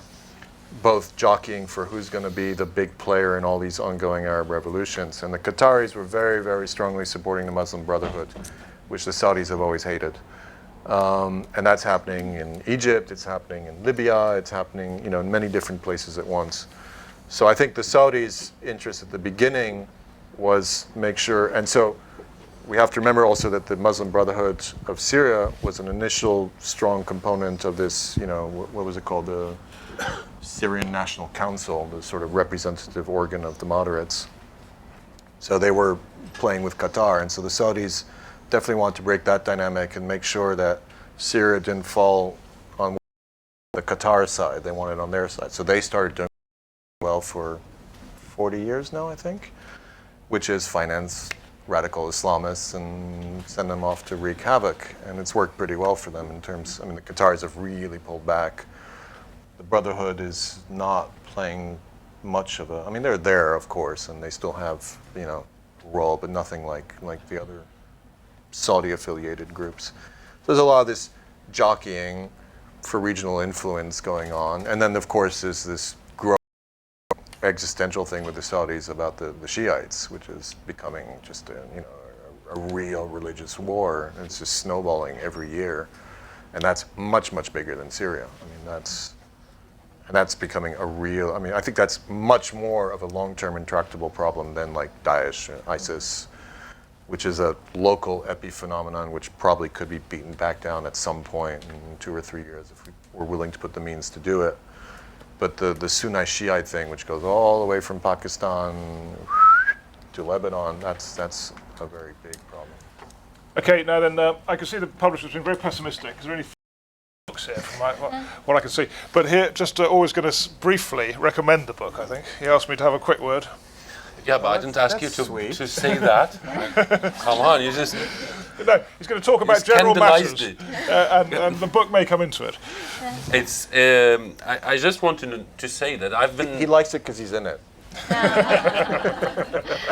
both jockeying for who's going to be the big player in all these ongoing Arab revolutions. And the Qataris were very, very strongly supporting the Muslim Brotherhood, which the Saudis have always hated. And that's happening in Egypt, it's happening in Libya, it's happening in many different places at once. So I think the Saudis' interest at the beginning was make sure, and so we have to remember also that the Muslim Brotherhood of Syria was an initial strong component of this, what was it called, the Syrian National Council, the sort of representative organ of the moderates. So they were playing with Qatar, and so the Saudis definitely wanted to break that dynamic and make sure that Syria didn't fall on the Qatar side. They wanted it on their side. So they started doing well for 40 years now, I think, which is finance radical Islamists and send them off to wreak havoc. And it's worked pretty well for them in terms, the Qataris have really pulled back. The Brotherhood is not playing much of a, they're there, of course, and they still have, a role, but nothing like the other Saudi-affiliated groups. So there's a lot of this jockeying for regional influence going on. And then, of course, there's this growing existential thing with the Saudis about the Shiites, which is becoming just a real religious war. It's just snowballing every year. And that's much, much bigger than Syria. That's becoming a real, I think that's much more of a long-term intractable problem than like Daesh, ISIS, which is a local epiphenomenon which probably could be beaten back down at some point in 2 or 3 years if we were willing to put the means to do it. But the Sunni Shiite thing, which goes all the way from Pakistan to Lebanon, that's a very big problem. Okay, now then, I can see the publisher's been very pessimistic. Is there any books here from what I can see? But here, just always going to briefly recommend the book, I think. He asked me to have a quick word. Yeah, but I didn't ask you to say that. Come on, you just... No, he's going to talk about general matters, and the book may come into it. It's. I just want to say that I've been. He likes it because he's in it.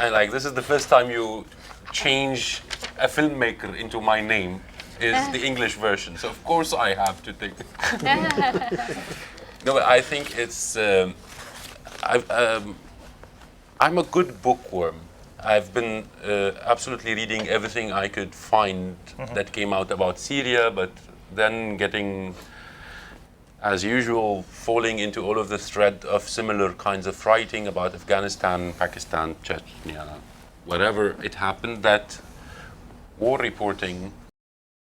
And like, this is the first time you change a filmmaker into my name. Is the English version, so of course I have to take it. No, but I think it's. I'm a good bookworm. I've been absolutely reading everything I could find that came out about Syria, but then getting, as usual, falling into all of the thread of similar kinds of writing about Afghanistan, Pakistan, Chechnya, wherever it happened, that war reporting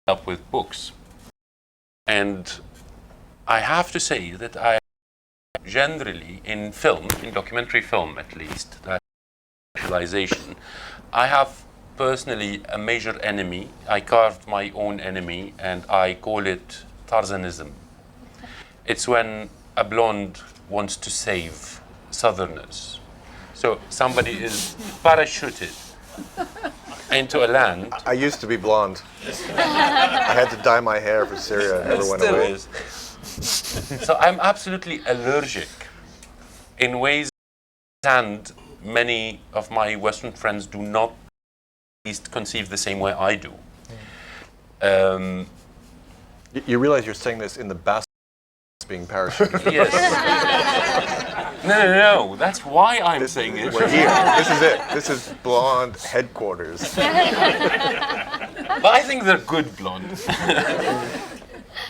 up with books. And I have to say that I generally, in film, in documentary film at least, that radicalization, I have personally a major enemy. I carved my own enemy and I call it Tarzanism. It's when a blonde wants to save Southerners. So somebody is parachuted into a land. I used to be blonde. I had to dye my hair for Syria. It never went away. Is. So I'm absolutely allergic in ways, and many of my Western friends do not at least conceive the same way I do. You realize you're saying this in the best being parachuted. Yes. No. That's why I'm saying it. We're here. This is it. This is blonde headquarters. But I think they're good blonde.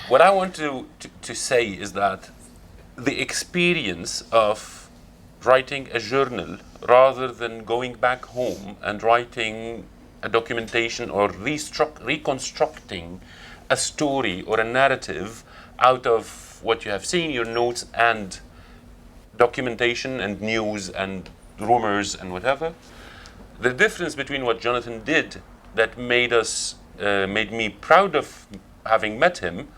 What I want to say is that the experience of writing a journal rather than going back home and writing a documentation or reconstructing a story or a narrative out of what you have seen, your notes and documentation and news and rumors and whatever. The difference between what Jonathan did that made me proud of having met him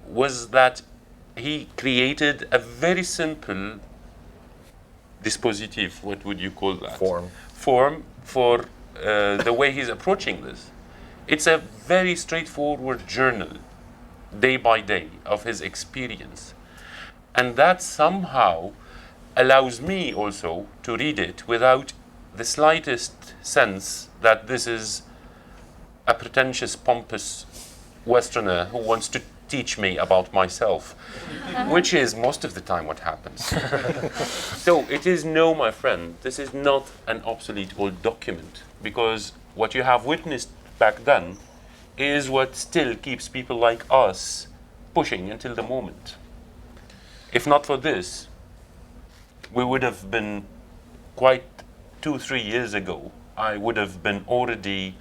was that he created a very simple dispositif, what would you call that? Form for the way he's approaching this. It's a very straightforward journal, day by day, of his experience. And that somehow allows me also to read it without the slightest sense that this is a pretentious, pompous Westerner who wants to teach me about myself, which is most of the time what happens. So it is no, my friend, this is not an obsolete old document, because what you have witnessed back then is what still keeps people like us pushing until the moment. If not for this, we would have been quite 2-3 years ago, I would have been already,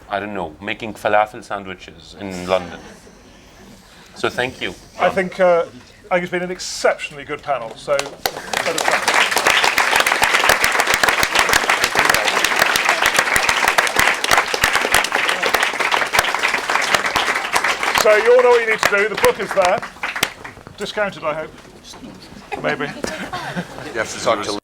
I don't know, making falafel sandwiches in London. So thank you. I think it's been an exceptionally good panel. So you all know what you need to do. The book is there. Discounted, I hope. Maybe. You have to talk to